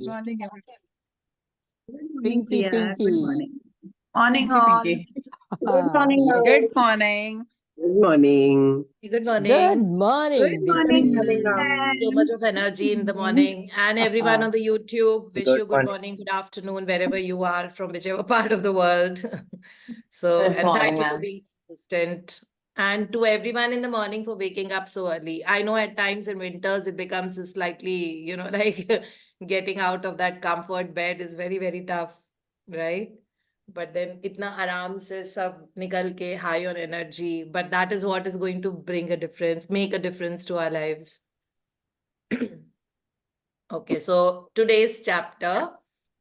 Morning, everyone. Pinky, Yeah, Pinky. good morning. Morning, all. Good Good morning, Yeah. all. Good morning. Good morning. Good Good morning. morning, Good morning, Pinky. So much of energy in the morning. And everyone on the YouTube, wish you good morning, good afternoon, wherever you are, from whichever part of the world. Good And morning, thank you for ma'am. being consistent. And to everyone in the morning for waking up so early. I know at times in winters it becomes slightly, like getting out of that comfort bed is very, very tough, right? But then itna aram se sab nikal ke high on energy. But that is what is going to bring a difference, make a difference to our lives. Okay, so today's chapter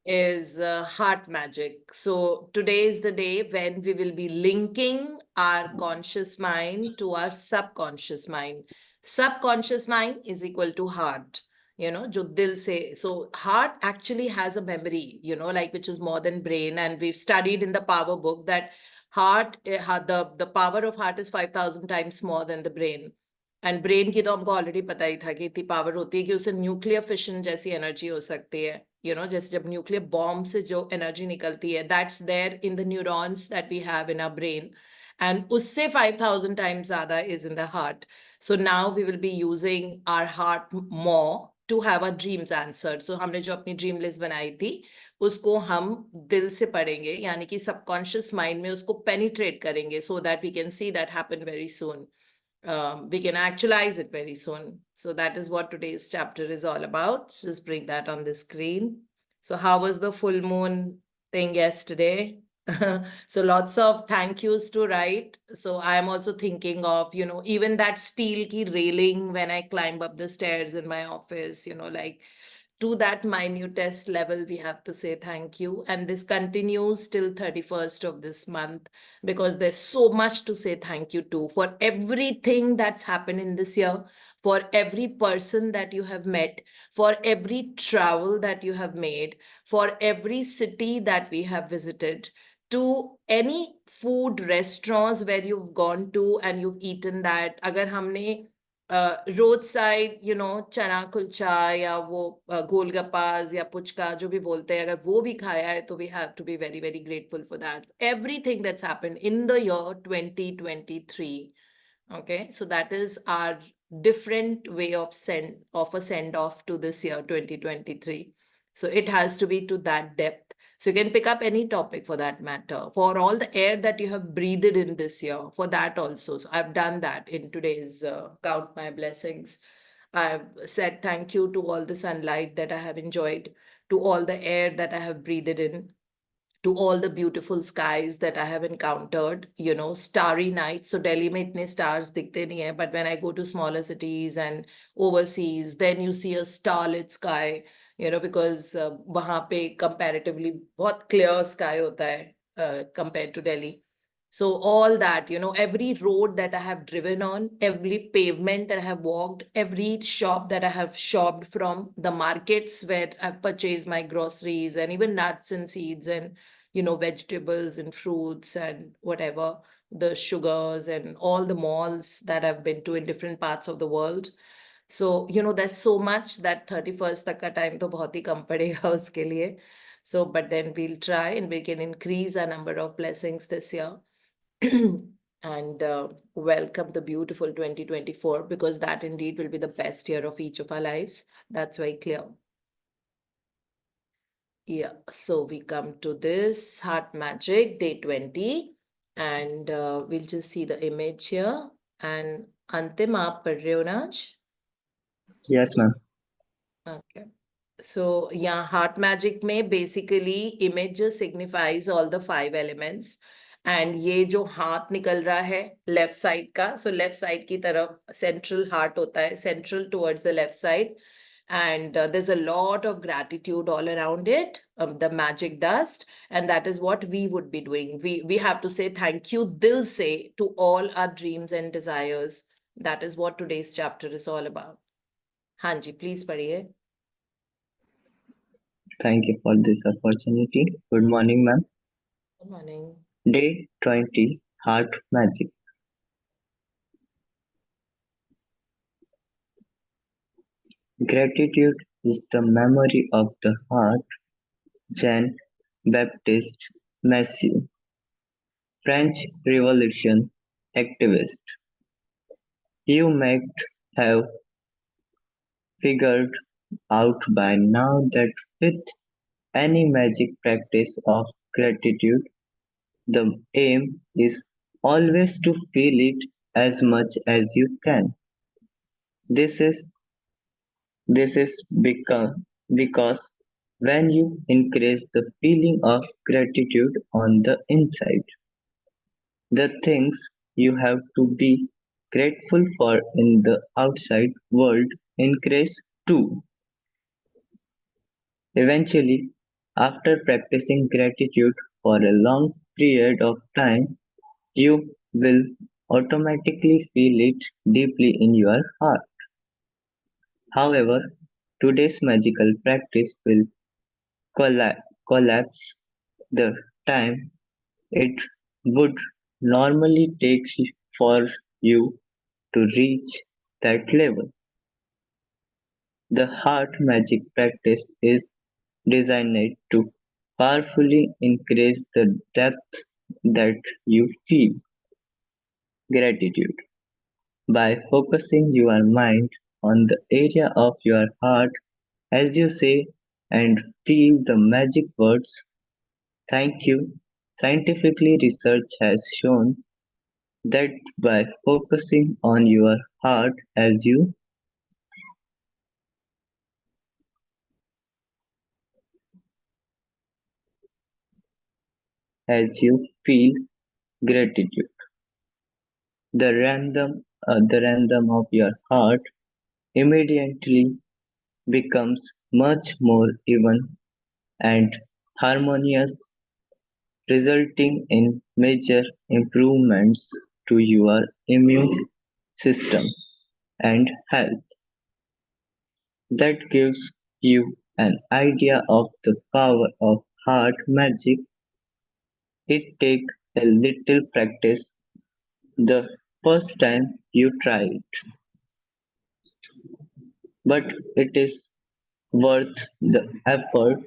is heart magic. So today is the day when we will be linking our conscious mind to our subconscious mind. Subconscious mind is equal to heart, jo dil se. So heart actually has a memory, like which is more than brain. And we've studied in the power book that the power of heart is 5,000 times more than the brain. And brain की तो हमको already पता ही था कि इतनी power होती है कि उसे न्यूक्लियर फिशन जैसी एनर्जी हो सकती है जैसे जब न्यूक्लियर बॉम्ब से जो एनर्जी निकलती है that's there in the neurons that we have in our brain and उससे 5,000 टाइम्स ज्यादा is in the heart so now we will be using our heart more to have our dreams answered so हमने जो अपनी dream list बनाई थी उसको हम दिल से पढ़ेंगे यानी कि सबकॉन्शियस माइंड में उसको पेनिट्रेट करेंगे so that we can see that happen very soon we can actualize it very soon. So that is what today's chapter is all about. Just bring that on the screen. So how was the full moon thing yesterday? So lots of thank yous to write. So I am also thinking of, even that steel key railing when I climb up the stairs in my office, like to that minutest level, we have to say thank you. And this continues till 31st of this month because there's so much to say thank you to for everything that's happened in this year, for every person that you have met, for every travel that you have made, for every city that we have visited, to any food restaurants where you've gone to and you've eaten that. अगर हमने road side चना कुलचा या वो गोलगप्पास या पुचका जो भी बोलते हैं अगर वो भी खाया है तो we have to be very very grateful for that everything that's happened in the year 2023 okay so that is our different way of a send off to this year 2023 so it has to be to that depth so you can pick up any topic for that matter, for all the air that you have breathed in this year, for that also. So I've done that in today's Count My Blessings. I've said thank you to all the sunlight that I have enjoyed, to all the air that I have breathed in, to all the beautiful skies that I have encountered, starry nights. So Delhi mein itne stars dikhte nahi hai, but when I go to smaller cities and overseas, then you see a starlit sky, because वहाँ पे comparatively बहुत clear sky होता है compared to Delhi. So all that, every road that I have driven on, every pavement that I have walked, every shop that I have shopped from, the markets where I've purchased my groceries and even nuts and seeds and, vegetables and fruits and whatever, the sugars and all the malls that I've been to in different parts of the world. So, there's so much that 31st तक का time तो बहुत ही कम पड़ेगा उसके लिए. So, but then we'll try and we can increase our number of blessings this year. And welcome the beautiful 2024 because that indeed will be the best year of each of our lives. That's very clear. Yeah, so we come to this Heart Magic Day 20 and we'll just see the image here. And Antim, aap padh rahe ho na aaj? Yes, ma'am. Okay. So yeah, Heart Magic में basically image just signifies all the 5 elements. And ये जो हाथ निकल रहा है left side का, so left side की तरफ central heart होता है, central towards the left side. And there's a lot of gratitude all around it, the magic dust. And that is what we would be doing. We have to say thank you, dil se, to all our dreams and desires. That is what today's chapter is all about. Hanji, please padhiye. Thank you for this opportunity. Good morning, ma'am. Good morning. Day 20, Heart Magic. Gratitude is the memory of the heart. Jean Baptiste Massieu, French Revolution activist. You might have figured out by now that with any magic practice of gratitude, the aim is always to feel it as much as you can. This is because when you increase the feeling of gratitude on the inside, the things you have to be grateful for in the outside world increase too. Eventually, after practicing gratitude for a long period of time, you will automatically feel it deeply in your heart. However, today's magical practice will collapse the time it would normally take for you to reach that level. The heart magic practice is designed to powerfully increase the depth that you feel gratitude by focusing your mind on the area of your heart as you say and feel the magic words thank you. Scientifically, research has shown that by focusing on your heart as you feel gratitude, the rhythm of your heart immediately becomes much more even and harmonious, resulting in major improvements to your immune system and health. That gives you an idea of the power of heart magic. It takes a little practice the first time you try it, but it is worth the effort.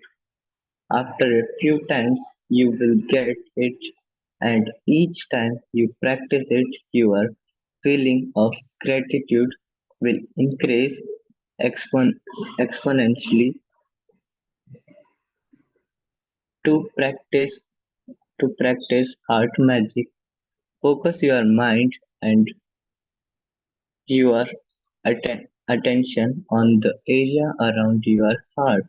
After a few times, you will get it, and each time you practice it, your feeling of gratitude will increase expon- exponentially. To practice to practice heart magic, focus your mind and your attention on the area around your heart.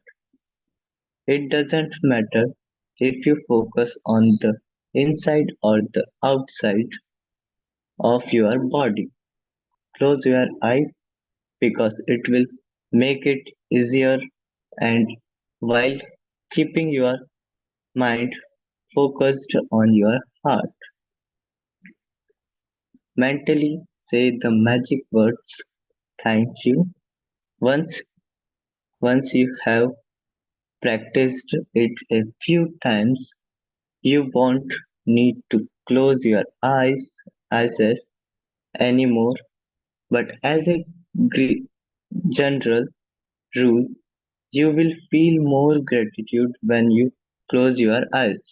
It doesn't matter if you focus on the inside or the outside of your body. Close your eyes because it will make it easier and while keeping your mind focused on your heart. Mentally say the magic words thank you. Once once you have practiced it a few times, you won't need to close your eyes anymore. But as a gre- general rule, you will feel more gratitude when you close your eyes.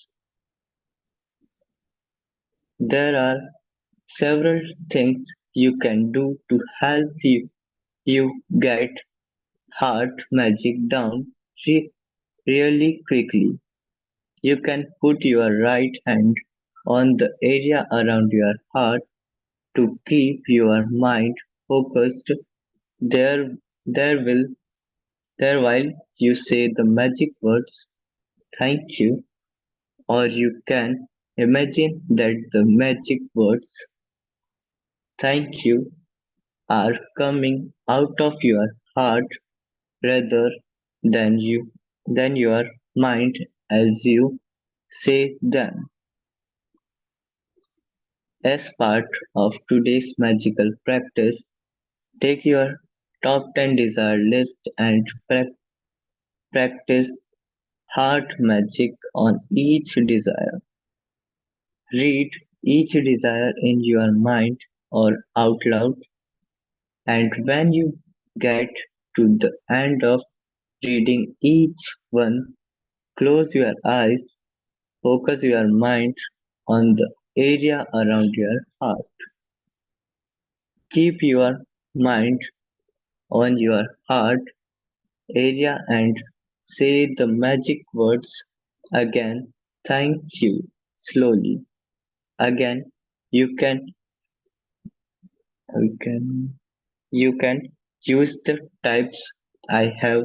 There are several things you can do to help you get heart magic down re- really quickly. You can put your right hand on the area around your heart to keep your mind focused there there will there while you say the magic words thank you, or you can imagine that the magic words thank you are coming out of your heart rather than your mind as you say them. As part of today's magical practice, take your top 10 desire list and practice heart magic on each desire. Read each desire in your mind or out loud, and when you get to the end of reading each one. Close your eyes, focus your mind on the area around your heart. Keep your mind on your heart area and say the magic words again. Thank you. Slowly. Again, you can you can you can use the types I have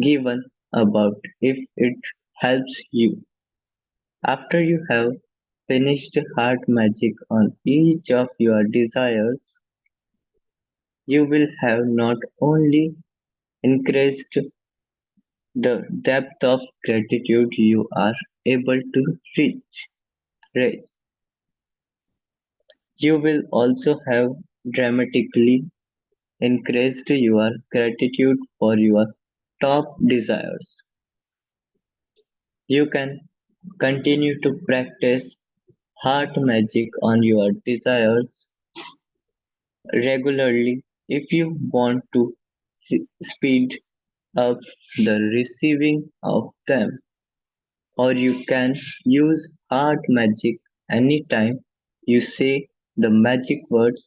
given about if it helps you. After you have finished heart magic on each of your desires, you will have not only increased the depth of gratitude you are able to reach, you will also have dramatically increased your gratitude for your top desires. You can continue to practice heart magic on your desires regularly if you want to speed up the receiving of them, or you can use heart magic anytime you say the magic words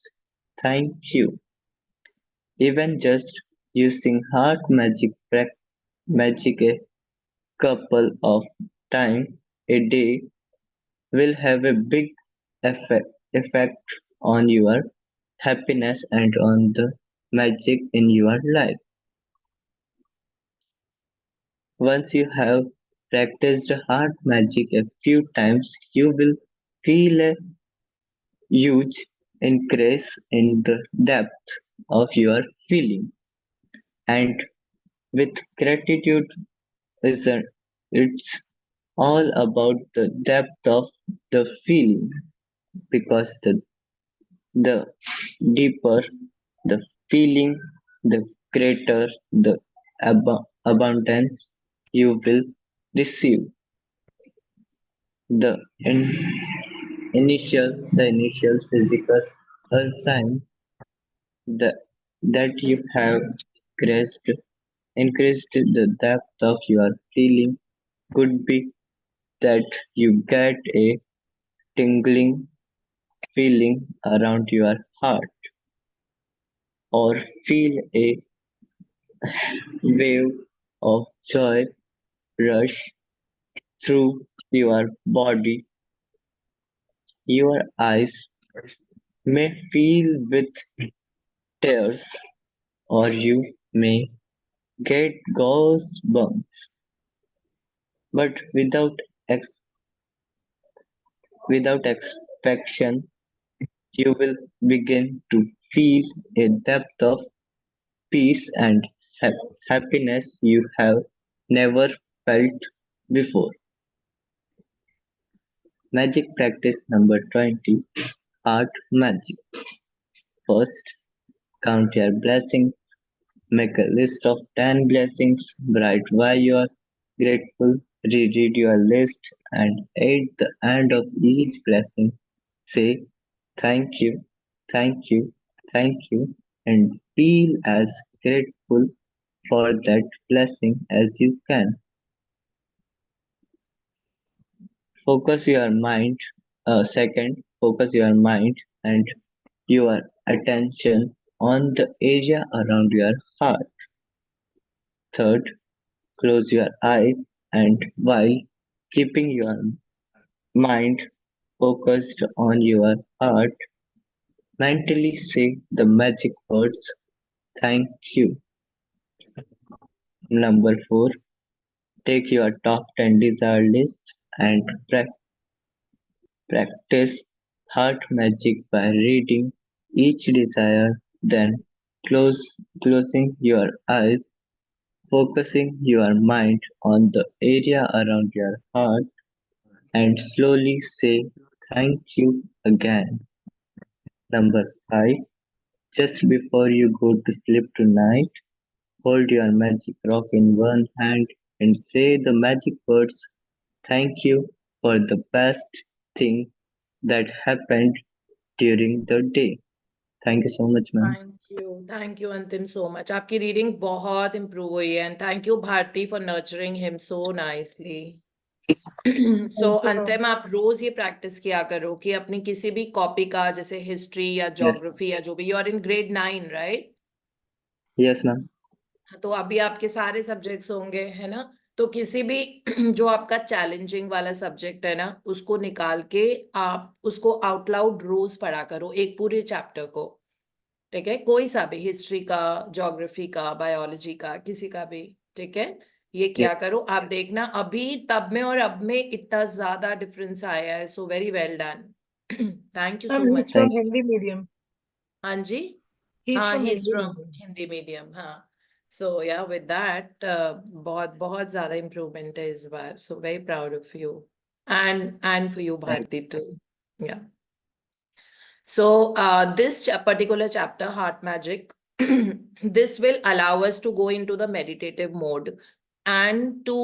thank you. Even just using heart magic a couple of times a day will have a big effect on your happiness and on the magic in your life. Once you have practiced heart magic a few times, you will feel a huge increase in the depth of your feeling. And with gratitude, isn't it's all about the depth of the feeling because the deeper the feeling, the greater the abundance you will receive. The initial physical sign that you have increased increased the depth of your feeling could be that you get a tingling feeling around your heart or feel a wave of joy rush through your body. Your eyes may fill with tears, or you may get goosebumps, but without expectation, you will begin to feel a depth of peace and happiness you have never felt before. Magic practice number 20, Heart Magic. First, count your blessings. Make a list of 10 blessings. Write why you are grateful. Reread your list and at the end of each blessing, say thank you, thank you, thank you, and feel as grateful for that blessing as you can. Focus your mind. Second, focus your mind and your attention on the area around your heart. Third, close your eyes and while keeping your mind focused on your heart, mentally say the magic words thank you. Number 4, take your top 10 desire list and practice heart magic by reading each desire, then close, closing your eyes, focusing your mind on the area around your heart, and slowly say thank you again. Number 5, just before you go to sleep tonight, hold your magic rock in one hand and say the magic words thank you for the best thing that happened during the day. Thank you so much, ma'am. Thank thank you Antim so much. आपकी reading बहुत improve हुई है and thank you Bharti for nurturing him so nicely. So Antim आप रोज ये practice किया करो कि अपनी किसी भी कॉपी का, जैसे हिस्ट्री या ज्योग्राफी या जो भी, you are in grade 9 right? Yes, ma'am. तो अभी आपके सारे सब्जेक्ट्स होंगे, है ना? तो किसी भी जो आपका चैलेंजिंग वाला सब्जेक्ट है ना, उसको निकाल के आप उसको आउट लाउड रोज पढ़ा करो, एक पूरे चैप्टर को. ठीक है? कोई सा भी, हिस्ट्री का, ज्योग्राफी का, बायोलॉजी का, किसी का भी. ठीक है? ये क्या करो, आप देखना अभी तब में और अब में इतना ज्यादा डिफरेंस आया है. So very well done. Thank you so Ma'am, he's much. from Thank Hindi medium. हाँ जी. He's हाँ, from he is Hindi from medium. Hindi medium. हाँ. सो या विद दैट बहुत बहुत ज्यादा इम्प्रूवमेंट है इस बार. So very proud of you and for you thank Bharti too. Yeah. So, this particular chapter, Heart Magic, this will allow us to go into the meditative mode and to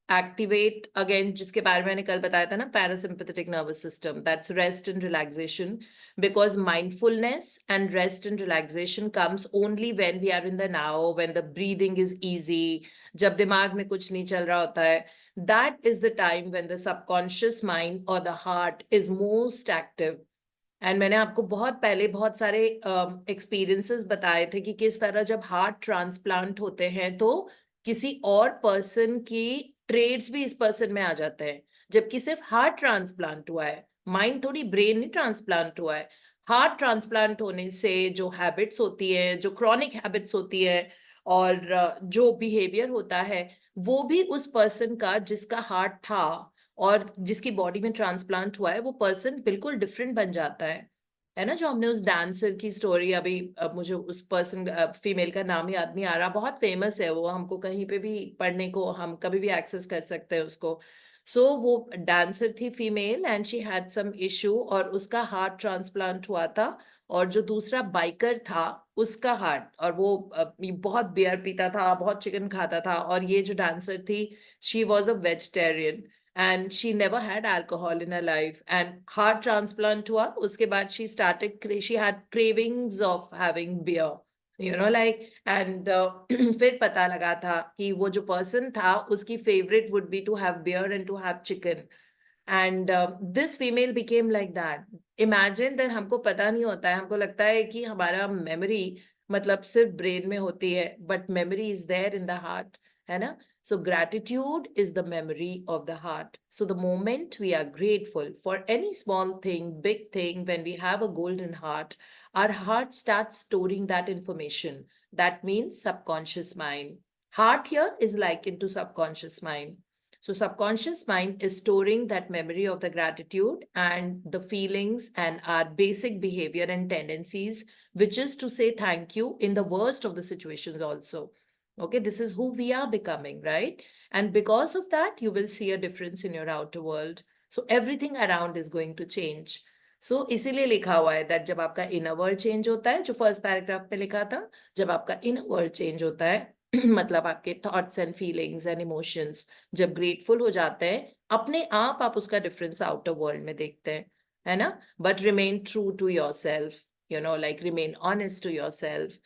activate again, जिसके बारे में मैंने कल बताया था ना, parasympathetic nervous system. That's rest and relaxation, because mindfulness and rest and relaxation comes only when we are in the now, when the breathing is easy, जब दिमाग में कुछ नहीं चल रहा होता है. That is the time when the subconscious mind or the heart is most active. And मैंने आपको बहुत पहले बहुत सारे एक्सपीरियंसेस बताए थे कि किस तरह जब हार्ट ट्रांसप्लांट होते हैं तो किसी और पर्सन की ट्रेड्स भी इस पर्सन में आ जाते हैं, जबकि सिर्फ हार्ट ट्रांसप्लांट हुआ है. माइंड थोड़ी, ब्रेन नहीं ट्रांसप्लांट हुआ है. हार्ट ट्रांसप्लांट होने से जो हैबिट्स होती है, जो क्रॉनिक हैबिट्स होती है, और जो बिहेवियर होता है, वो भी उस पर्सन का जिसका हार्ट था और जिसकी बॉडी में ट्रांसप्लांट हुआ है, वो पर्सन बिल्कुल डिफरेंट बन जाता है ना? जो हमने उस डांसर की स्टोरी, अभी अब मुझे उस पर्सन फीमेल का नाम याद नहीं आ रहा, बहुत फेमस है वो, हमको कहीं पे भी पढ़ने को, हम कभी भी एक्सेस कर सकते हैं उसको. सो वो डांसर थी female and she had some issue और उसका हार्ट ट्रांसप्लांट हुआ था. और जो दूसरा बाइकर था उसका हार्ट, और वो बहुत बियर पीता था, बहुत चिकन खाता था, और ये जो डांसर थी, she was a vegetarian and she never had alcohol in her life, and heart transplant hua uske baad she had cravings of having beer, like. And फिर पता लगा था कि वो जो person था उसकी favorite would be to have beer and to have chicken. And this female became like that. Imagine that हमको पता नहीं होता है, हमको लगता है कि हमारा memory मतलब सिर्फ brain में होती है, but memory is there in the heart, है ना? So gratitude is the memory of the heart. So the moment we are grateful for any small thing, big thing, when we have a golden heart, our heart starts storing that information. That means subconscious mind. Heart here is likened to subconscious mind. So subconscious mind is storing that memory of the gratitude and the feelings and our basic behavior and tendencies, which is to say thank you in the worst of the situations also. Okay, this is who we are becoming, right? And because of that, you will see a difference in your outer world. So everything around is going to change. So इसीलिए लिखा हुआ है that जब आपका inner world change होता है, जो first paragraph में लिखा था, जब आपका inner world change होता है, मतलब आपके thoughts and feelings and emotions जब grateful हो जाते हैं, अपने आप उसका difference outer world में देखते हैं, है ना? But remain true to yourself, like remain honest to yourself.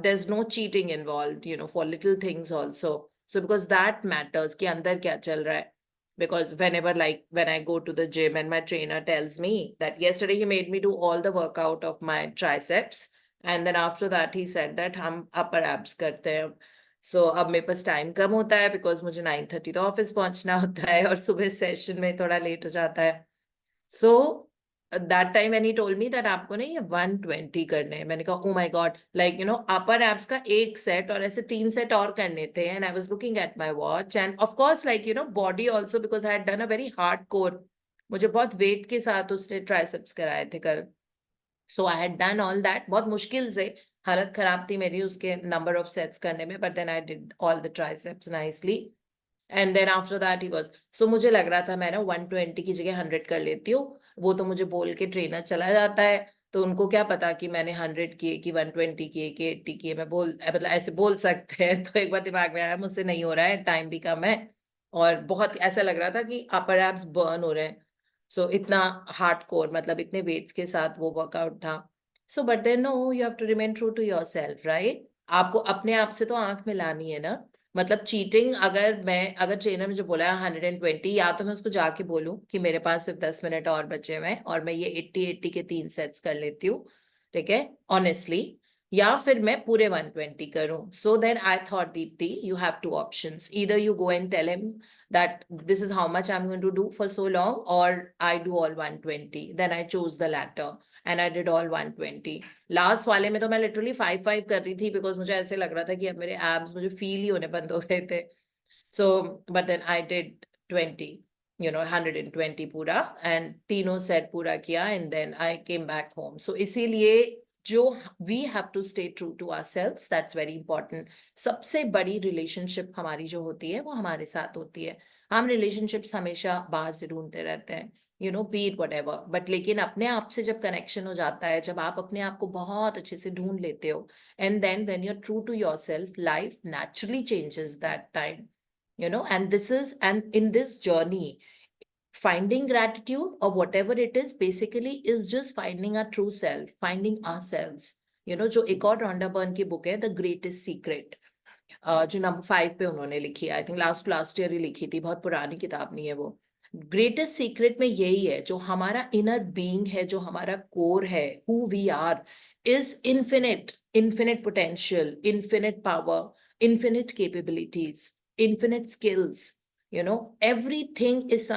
There's no cheating involved, for little things also. So because that matters कि अंदर क्या चल रहा है. Because whenever, like when I go to the gym and my trainer tells me that yesterday he made me do all the workout of my triceps, and then after that he said that हम upper abs करते हैं. So अब मेरे पास time कम होता है because मुझे 9:30 तो office पहुंचना होता है और सुबह सेशन में थोड़ा लेट हो जाता है. So that time when he told me that आपको नहीं ये 120 करने हैं, मैंने कहा oh my god, like upper abs का एक सेट और ऐसे 3 सेट और करने थे. And I was looking at my watch and of course like body also, because I had done a very hardcore, मुझे बहुत वेट के साथ उसने ट्राइसेप्स कराए थे कल. So I had done all that, बहुत मुश्किल से, हालत खराब थी मेरी उसके number of sets करने में, but then I did all the triceps nicely. And then after that he was, so मुझे लग रहा था मैं ना 120 की जगह 100 कर लेती हूँ. वो तो मुझे बोल के ट्रेनर चला जाता है, तो उनको क्या पता कि मैंने 100 किए कि 120 किए कि 80 किए. मैं मतलब ऐसे बोल सकते हैं. तो एक बार दिमाग में आया मुझसे नहीं हो रहा है, टाइम भी कम है, और बहुत ऐसा लग रहा था कि अपर एब्स बर्न हो रहे हैं. सो इतना हार्डकोर, मतलब इतने वेट्स के साथ वो वर्कआउट था. So but then no, you have to remain true to yourself, right? आपको अपने आप से तो आंख मिलानी है ना। मतलब चीटिंग, अगर ट्रेनर ने जो बोला है 120, या तो मैं उसको जाके बोलूं कि मेरे पास सिर्फ 10 मिनट और बचे हुए हैं और मैं ये 80 के 3 सेट्स कर लेती हूँ, ठीक है, ऑनेस्टली, या फिर मैं पूरे 120 करूं। So then I thought, Deepti, you have two options, either you go and tell him that this is how much I'm going to do for so long, or I do all 120. Then I chose the latter and I did all 120. Last वाले में तो मैं literally 5 कर रही थी, because मुझे ऐसे लग रहा था कि अब मेरे एब्स मुझे फील ही होने बंद हो गए थे. So but then I did 20, 120 पूरा, and तीनों सेट पूरा किया, and then I came back home. So इसीलिए जो we have to stay true to ourselves, that's very important. सबसे बड़ी रिलेशनशिप हमारी जो होती है वो हमारे साथ होती है. हम रिलेशनशिप्स हमेशा बाहर से ढूंढते रहते हैं, be it whatever, बट लेकिन अपने आप से जब कनेक्शन हो जाता है, जब आप अपने आप को बहुत अच्छे से ढूंढ लेते हो, and then when you're true to yourself, life naturally changes that time. And in this journey, finding gratitude or whatever it is, basically is just finding our true self, finding ourselves. जो एक और Rhonda burn की book है, the greatest secret, जो number 5 पे उन्होंने लिखी है, आई थिंक लास्ट ईयर ही लिखी थी, बहुत पुरानी किताब नहीं है वो. ग्रेटेस्ट सीक्रेट में यही है, जो हमारा इनर बीइंग है, जो हमारा कोर है, who we are, is infinite potential, infinite power, infinite capabilities, infinite skills. Everything is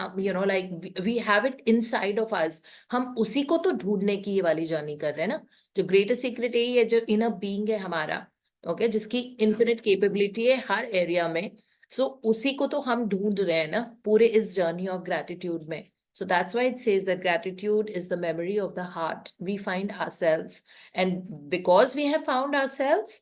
like we have it inside of us. हम उसी को तो ढूंढने की ये वाली जर्नी कर रहे हैं ना. जो ग्रेटेस्ट सीक्रेट यही है, जो इनर बीइंग है हमारा, ओके, जिसकी इन्फिनिट कैपेबिलिटी है हर एरिया में. सो उसी को तो हम ढूंढ रहे हैं ना पूरे इस जर्नी ऑफ ग्रेटिट्यूड में. So that's why it says that gratitude is the memory of the heart. We find ourselves, and because we have found ourselves,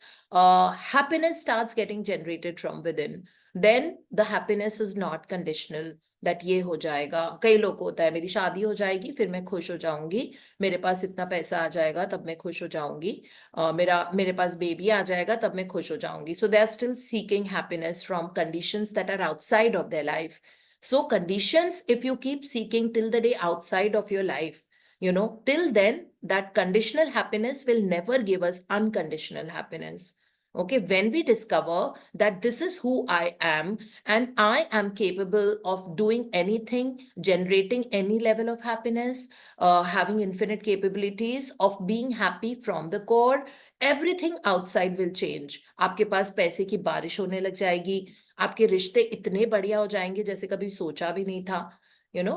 happiness starts getting generated from within. Then the happiness is not conditional, that ये हो जाएगा. कई लोग को होता है, मेरी शादी हो जाएगी फिर मैं खुश हो जाऊंगी, मेरे पास इतना पैसा आ जाएगा तब मैं खुश हो जाऊंगी, मेरे पास बेबी आ जाएगा तब मैं खुश हो जाऊंगी. So they are still seeking happiness from conditions that are outside of their life. So conditions, if you keep seeking till the day outside of your life, till then that conditional happiness will never give us unconditional happiness. Okay, when we discover that this is who I am and I am capable of doing anything, generating any level of happiness, having infinite capabilities of being happy from the core, everything outside will change. आपके पास पैसे की बारिश होने लग जाएगी, आपके रिश्ते इतने बढ़िया हो जाएंगे जैसे कभी सोचा भी नहीं था,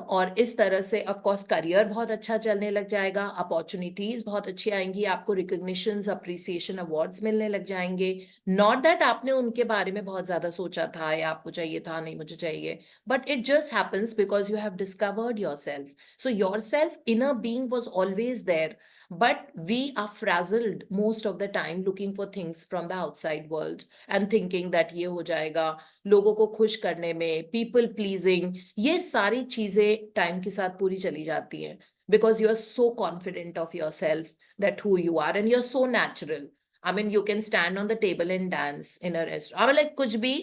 और इस तरह से ऑफ कोर्स करियर बहुत अच्छा चलने लग जाएगा, अपॉर्चुनिटीज बहुत अच्छी आएंगी, आपको रिकॉग्निशंस, अप्रिसिएशन, अवार्ड्स मिलने लग जाएंगे. नॉट दैट आपने उनके बारे में बहुत ज्यादा सोचा था या आपको चाहिए था, नहीं मुझे चाहिए, but it just happens because you have discovered yourself. So yourself, inner being was always there, but we are frazzled most of the time looking for things from the outside world and thinking that ये हो जाएगा, लोगों को खुश करने में, people pleasing, ये सारी चीजें टाइम के साथ पूरी चली जाती हैं, because you are so confident of yourself, that who you are, and you're so natural. I mean, you can stand on the table and dance in a restaurant. I mean, like कुछ भी,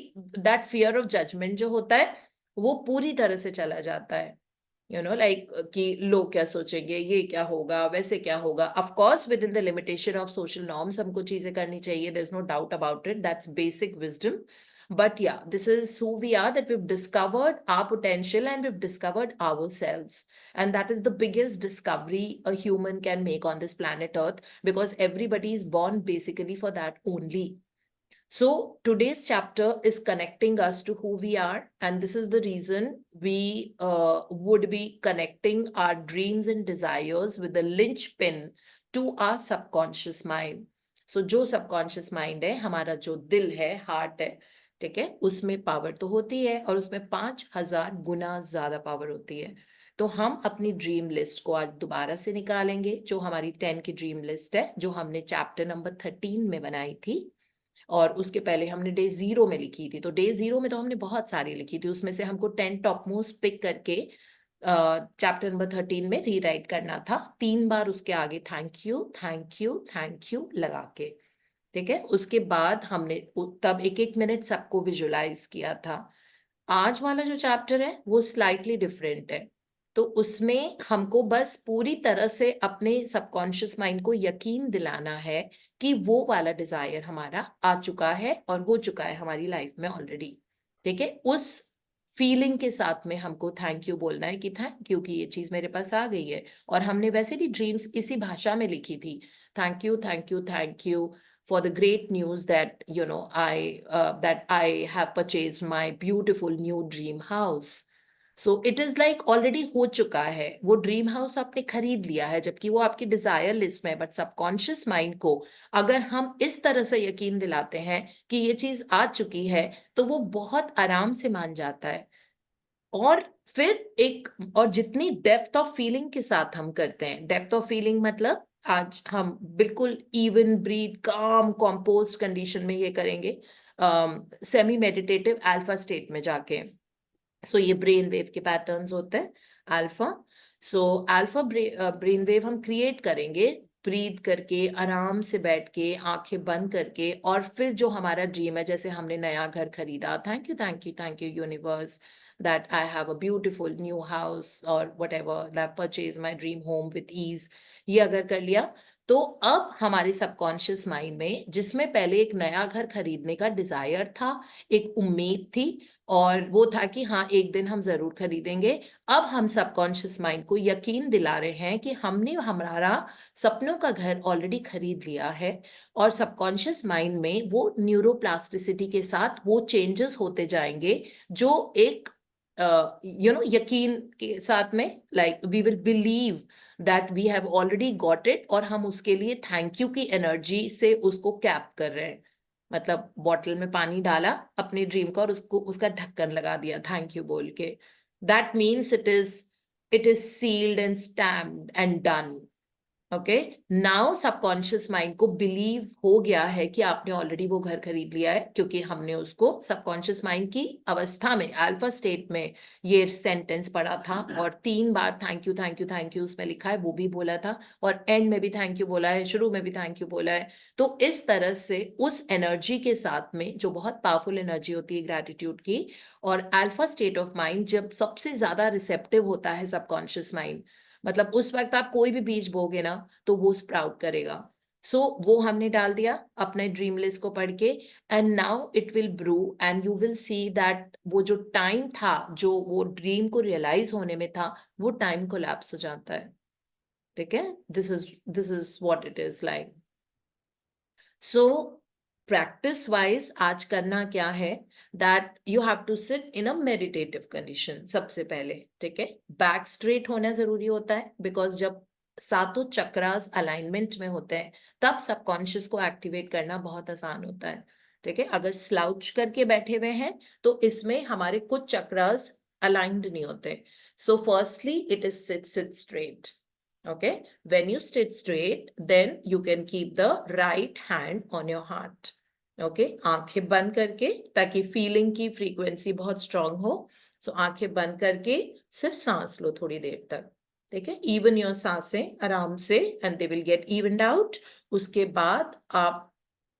that fear of judgment जो होता है वो पूरी तरह से चला जाता है. like कि लोग क्या सोचेंगे, ये क्या होगा, वैसे क्या होगा. Of course, within the limitation of social norms, हमको चीजें करनी चाहिए. There's no doubt about it. That's basic wisdom. But yeah, this is who we are, that we've discovered our potential and we've discovered ourselves. And that is the biggest discovery a human can make on this planet Earth, because everybody is born basically for that only. So today's chapter is connecting us to who we are, and this is the reason we would be connecting our dreams and desires with the linchpin to our subconscious mind. So जो subconscious mind है, हमारा जो दिल है, heart है, ठीक है, उसमें पावर तो होती है और उसमें 5000 गुना ज्यादा पावर होती है. तो हम अपनी ड्रीम लिस्ट को आज दोबारा से निकालेंगे, जो हमारी 10 की ड्रीम लिस्ट है, जो हमने चैप्टर नंबर 13 में बनाई थी, और उसके पहले हमने डे 0 में लिखी थी. तो डे 0 में तो हमने बहुत सारी लिखी थी, उसमें से हमको 10 टॉप मोस्ट पिक करके चैप्टर नंबर 13 में रीराइट करना था. 3 बार उसके आगे thank you thank you thank you लगा के, ठीक है. उसके बाद हमने तब 1-1 मिनट सबको विजुलाइज किया था. आज वाला जो चैप्टर है वो स्लाइटली डिफरेंट है. तो उसमें हमको बस पूरी तरह से अपने सबकॉन्शियस माइंड को यकीन दिलाना है कि वो वाला डिजायर हमारा आ चुका है और हो चुका है हमारी लाइफ में ऑलरेडी। ठीक है, उस फीलिंग के साथ में हमको थैंक यू बोलना है कि थैंक यू कि ये चीज मेरे पास आ गई है। और हमने वैसे भी ड्रीम्स इसी भाषा में लिखी थी, thank you thank you thank you for the great news that I have purchased my beautiful new dream house. So it is like already हो चुका है, वो ड्रीम हाउस आपने खरीद लिया है, जबकि वो आपकी डिजायर लिस्ट में है। बट सबकॉन्शियस माइंड को अगर हम इस तरह से यकीन दिलाते हैं कि ये चीज आ चुकी है, तो वो बहुत आराम से मान जाता है। और और जितनी डेप्थ ऑफ फीलिंग के साथ हम करते हैं, डेप्थ ऑफ फीलिंग मतलब आज हम बिल्कुल इवन ब्रीथ काम कॉम्पोज कंडीशन में ये करेंगे, सेमी मेडिटेटिव अल्फा स्टेट में जाके। सो ये ब्रेन वेव के पैटर्न्स होते हैं alpha. So alpha brain wave हम क्रिएट करेंगे ब्रीथ करके, आराम से बैठ के, आंखें बंद करके। और फिर जो हमारा ड्रीम है, जैसे हमने नया घर खरीदा, thank you thank you thank you universe that I have a beautiful new house or whatever, that purchase my dream home with ease, ये अगर कर लिया, तो अब हमारे सबकॉन्शियस माइंड में, जिसमें पहले एक नया घर खरीदने का डिजायर था, एक उम्मीद थी, और वो था कि हाँ एक दिन हम जरूर खरीदेंगे, अब हम सबकॉन्शियस माइंड को यकीन दिला रहे हैं कि हमने हमारा सपनों का घर ऑलरेडी खरीद लिया है। और सबकॉन्शियस माइंड में वो न्यूरोप्लास्टिसिटी के साथ वो चेंजेस होते जाएंगे, जो एक यकीन के साथ में, like we will believe that we have already got it, और हम उसके लिए थैंक यू की एनर्जी से उसको कैप कर रहे हैं। मतलब बॉटल में पानी डाला अपने ड्रीम का और उसको उसका ढक्कन लगा दिया थैंक यू बोल के। That means it is sealed and stamped and done. Okay, now subconscious mind को बिलीव हो गया है कि आपने ऑलरेडी वो घर खरीद लिया है, क्योंकि हमने उसको सबकॉन्शियस माइंड की अवस्था में, अल्फा स्टेट में ये सेंटेंस पढ़ा था, और 3 बार thank you thank you thank you उसमें लिखा है, वो भी बोला था, और एंड में भी थैंक यू बोला है, शुरू में भी थैंक यू बोला है। तो इस तरह से उस एनर्जी के साथ में, जो बहुत पावरफुल एनर्जी होती है ग्रैटिट्यूड की, और अल्फा स्टेट ऑफ माइंड जब सबसे ज्यादा रिसेप्टिव होता है सबकॉन्शियस माइंड, मतलब उस वक्त आप कोई भी बीज बोगे ना तो वो स्प्राउट करेगा। सो वो हमने डाल दिया अपने ड्रीम लिस्ट को पढ़ के, and now it will brew and you will see that वो जो टाइम था, जो वो ड्रीम को रियलाइज होने में था, वो टाइम कोलैप्स हो जाता है। ठीक है, this is what it is like. So practice wise आज करना क्या है, that you have to sit in a meditative condition सबसे पहले। ठीक है, बैक स्ट्रेट होना जरूरी होता है, बिकॉज जब सातों चक्रास अलाइनमेंट में होते हैं तब सबकॉन्शियस को एक्टिवेट करना बहुत आसान होता है। ठीक है, अगर स्लाउच करके बैठे हुए हैं तो इसमें हमारे कुछ चक्रास अलाइंड नहीं होते। So firstly it is seat straight. Okay, when you sit straight, then you can keep the right hand on your heart. Okay, आंखें बंद करके, ताकि फीलिंग की फ्रीक्वेंसी बहुत स्ट्रांग हो। सो आंखें बंद करके सिर्फ सांस लो थोड़ी देर तक। ठीक है, इवन योर सांसें आराम से, and they will get evened out. उसके बाद आप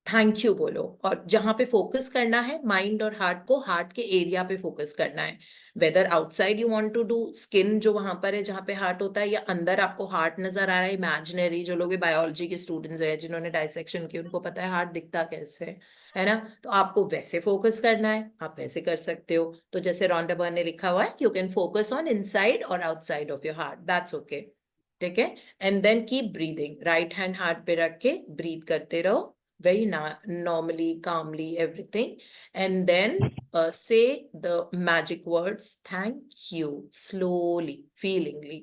थैंक यू बोलो, और जहां पे फोकस करना है माइंड और हार्ट को, हार्ट के एरिया पे फोकस करना है। Whether outside you want to do skin जो वहां पर है जहां पे हार्ट होता है, या अंदर आपको हार्ट नजर आ रहा है इमेजिनरी। जो लोग बायोलॉजी के स्टूडेंट्स हैं जिन्होंने डायसेक्शन की, उनको पता है हार्ट दिखता कैसे है ना। तो आपको वैसे फोकस करना है, आप वैसे कर सकते हो। तो जैसे रॉन्डा बर्न ने लिखा हुआ है, you can focus on inside और outside of your heart, that's okay. ठीक है, and then keep breathing, right hand heart पे रख के ब्रीथ करते रहो, very normally, calmly, everything. And then say the magic words, thank you, slowly, feelingly.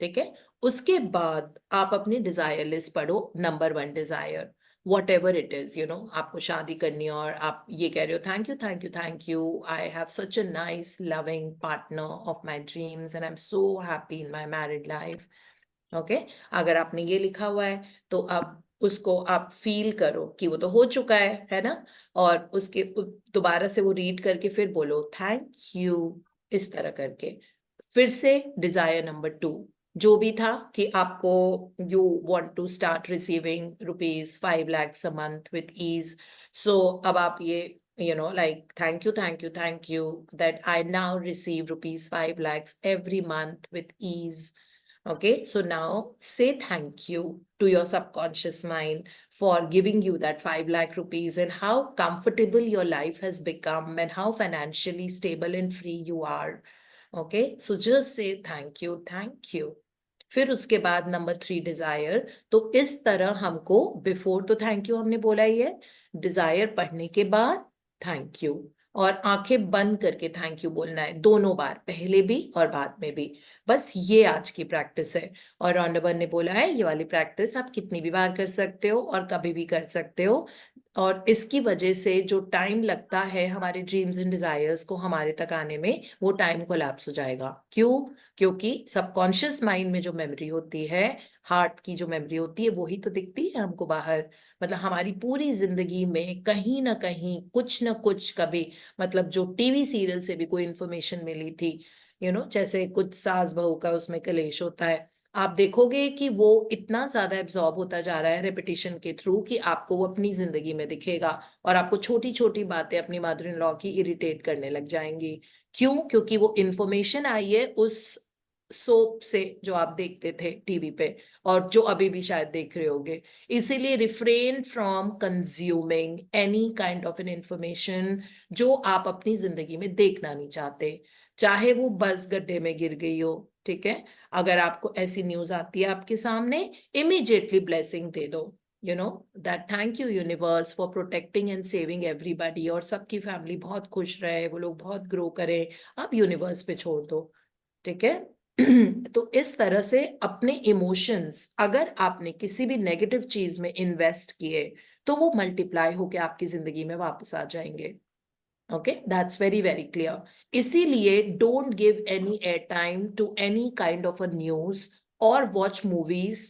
ठीक है, उसके बाद आप अपनी डिजायर लिस्ट पढ़ो। Number 1 desire, whatever it is, आपको शादी करनी है और आप ये कह रहे हो thank you thank you thank you, I have such a nice loving partner of my dreams and I am so happy in my married life. Okay, अगर आपने ये लिखा हुआ है तो अब उसको आप फील करो कि वो तो हो चुका है ना, और उसके दोबारा से वो रीड करके फिर बोलो थैंक यू, इस तरह करके। फिर से डिजायर नंबर 2 जो भी था कि आपको you want to start receiving ₹5 lakhs a month with ease। So अब आप ये like thank you that I now receive rupees 5 lakhs every month with ease. Okay, so now say thank you to your subconscious mind for giving you that 5 lakh rupees, and how comfortable your life has become and how financially stable and free you are. Okay, so just say thank you, thank you. फिर उसके बाद number 3 Dzire. तो इस तरह हमको before तो thank you हमने बोला ही है, डिजायर पढ़ने के बाद थैंक यू, और आंखें बंद करके थैंक यू बोलना है दोनों बार, पहले भी और बाद में भी। बस ये आज की प्रैक्टिस है। और रॉन्डा बर्न ने बोला है ये वाली प्रैक्टिस आप कितनी भी बार कर सकते हो और कभी भी कर सकते हो। और इसकी वजह से जो टाइम लगता है हमारे ड्रीम्स एंड डिजायर्स को हमारे तक आने में, वो टाइम कोलैप्स हो जाएगा। क्यों? क्योंकि सबकॉन्शियस माइंड में जो मेमोरी होती है, हार्ट की जो मेमोरी होती है, वही तो दिखती है हमको बाहर। मतलब हमारी पूरी जिंदगी में कहीं ना कहीं कुछ ना कुछ कभी, मतलब जो टीवी सीरियल से भी कोई इंफॉर्मेशन मिली थी, जैसे कुछ सास बहू का उसमें कलेश होता है, आप देखोगे कि वो इतना ज्यादा एब्जॉर्ब होता जा रहा है रेपिटेशन के थ्रू कि आपको वो अपनी जिंदगी में दिखेगा, और आपको छोटी छोटी बातें अपनी मदर इन लॉ की इरिटेट करने लग जाएंगी। क्यों? क्योंकि वो इंफॉर्मेशन आई है उस सोप से जो आप देखते थे टीवी पे, और जो अभी भी शायद देख रहे होगे। इसीलिए refrain from consuming any kind of an information जो आप अपनी जिंदगी में देखना नहीं चाहते, चाहे वो बस गड्ढे में गिर गई हो। ठीक है, अगर आपको ऐसी न्यूज आती है आपके सामने, इमीडिएटली ब्लेसिंग दे दो, that thank you universe for protecting and saving everybody, और सबकी फैमिली बहुत खुश रहे, वो लोग बहुत ग्रो करें, आप यूनिवर्स पे छोड़ दो। ठीक है। तो इस तरह से अपने इमोशंस अगर आपने किसी भी नेगेटिव चीज में इन्वेस्ट किए, तो वो मल्टीप्लाई होके आपकी जिंदगी में वापस आ जाएंगे। Okay, that's very very clear. इसीलिए don't give any air time to any kind of a news और watch movies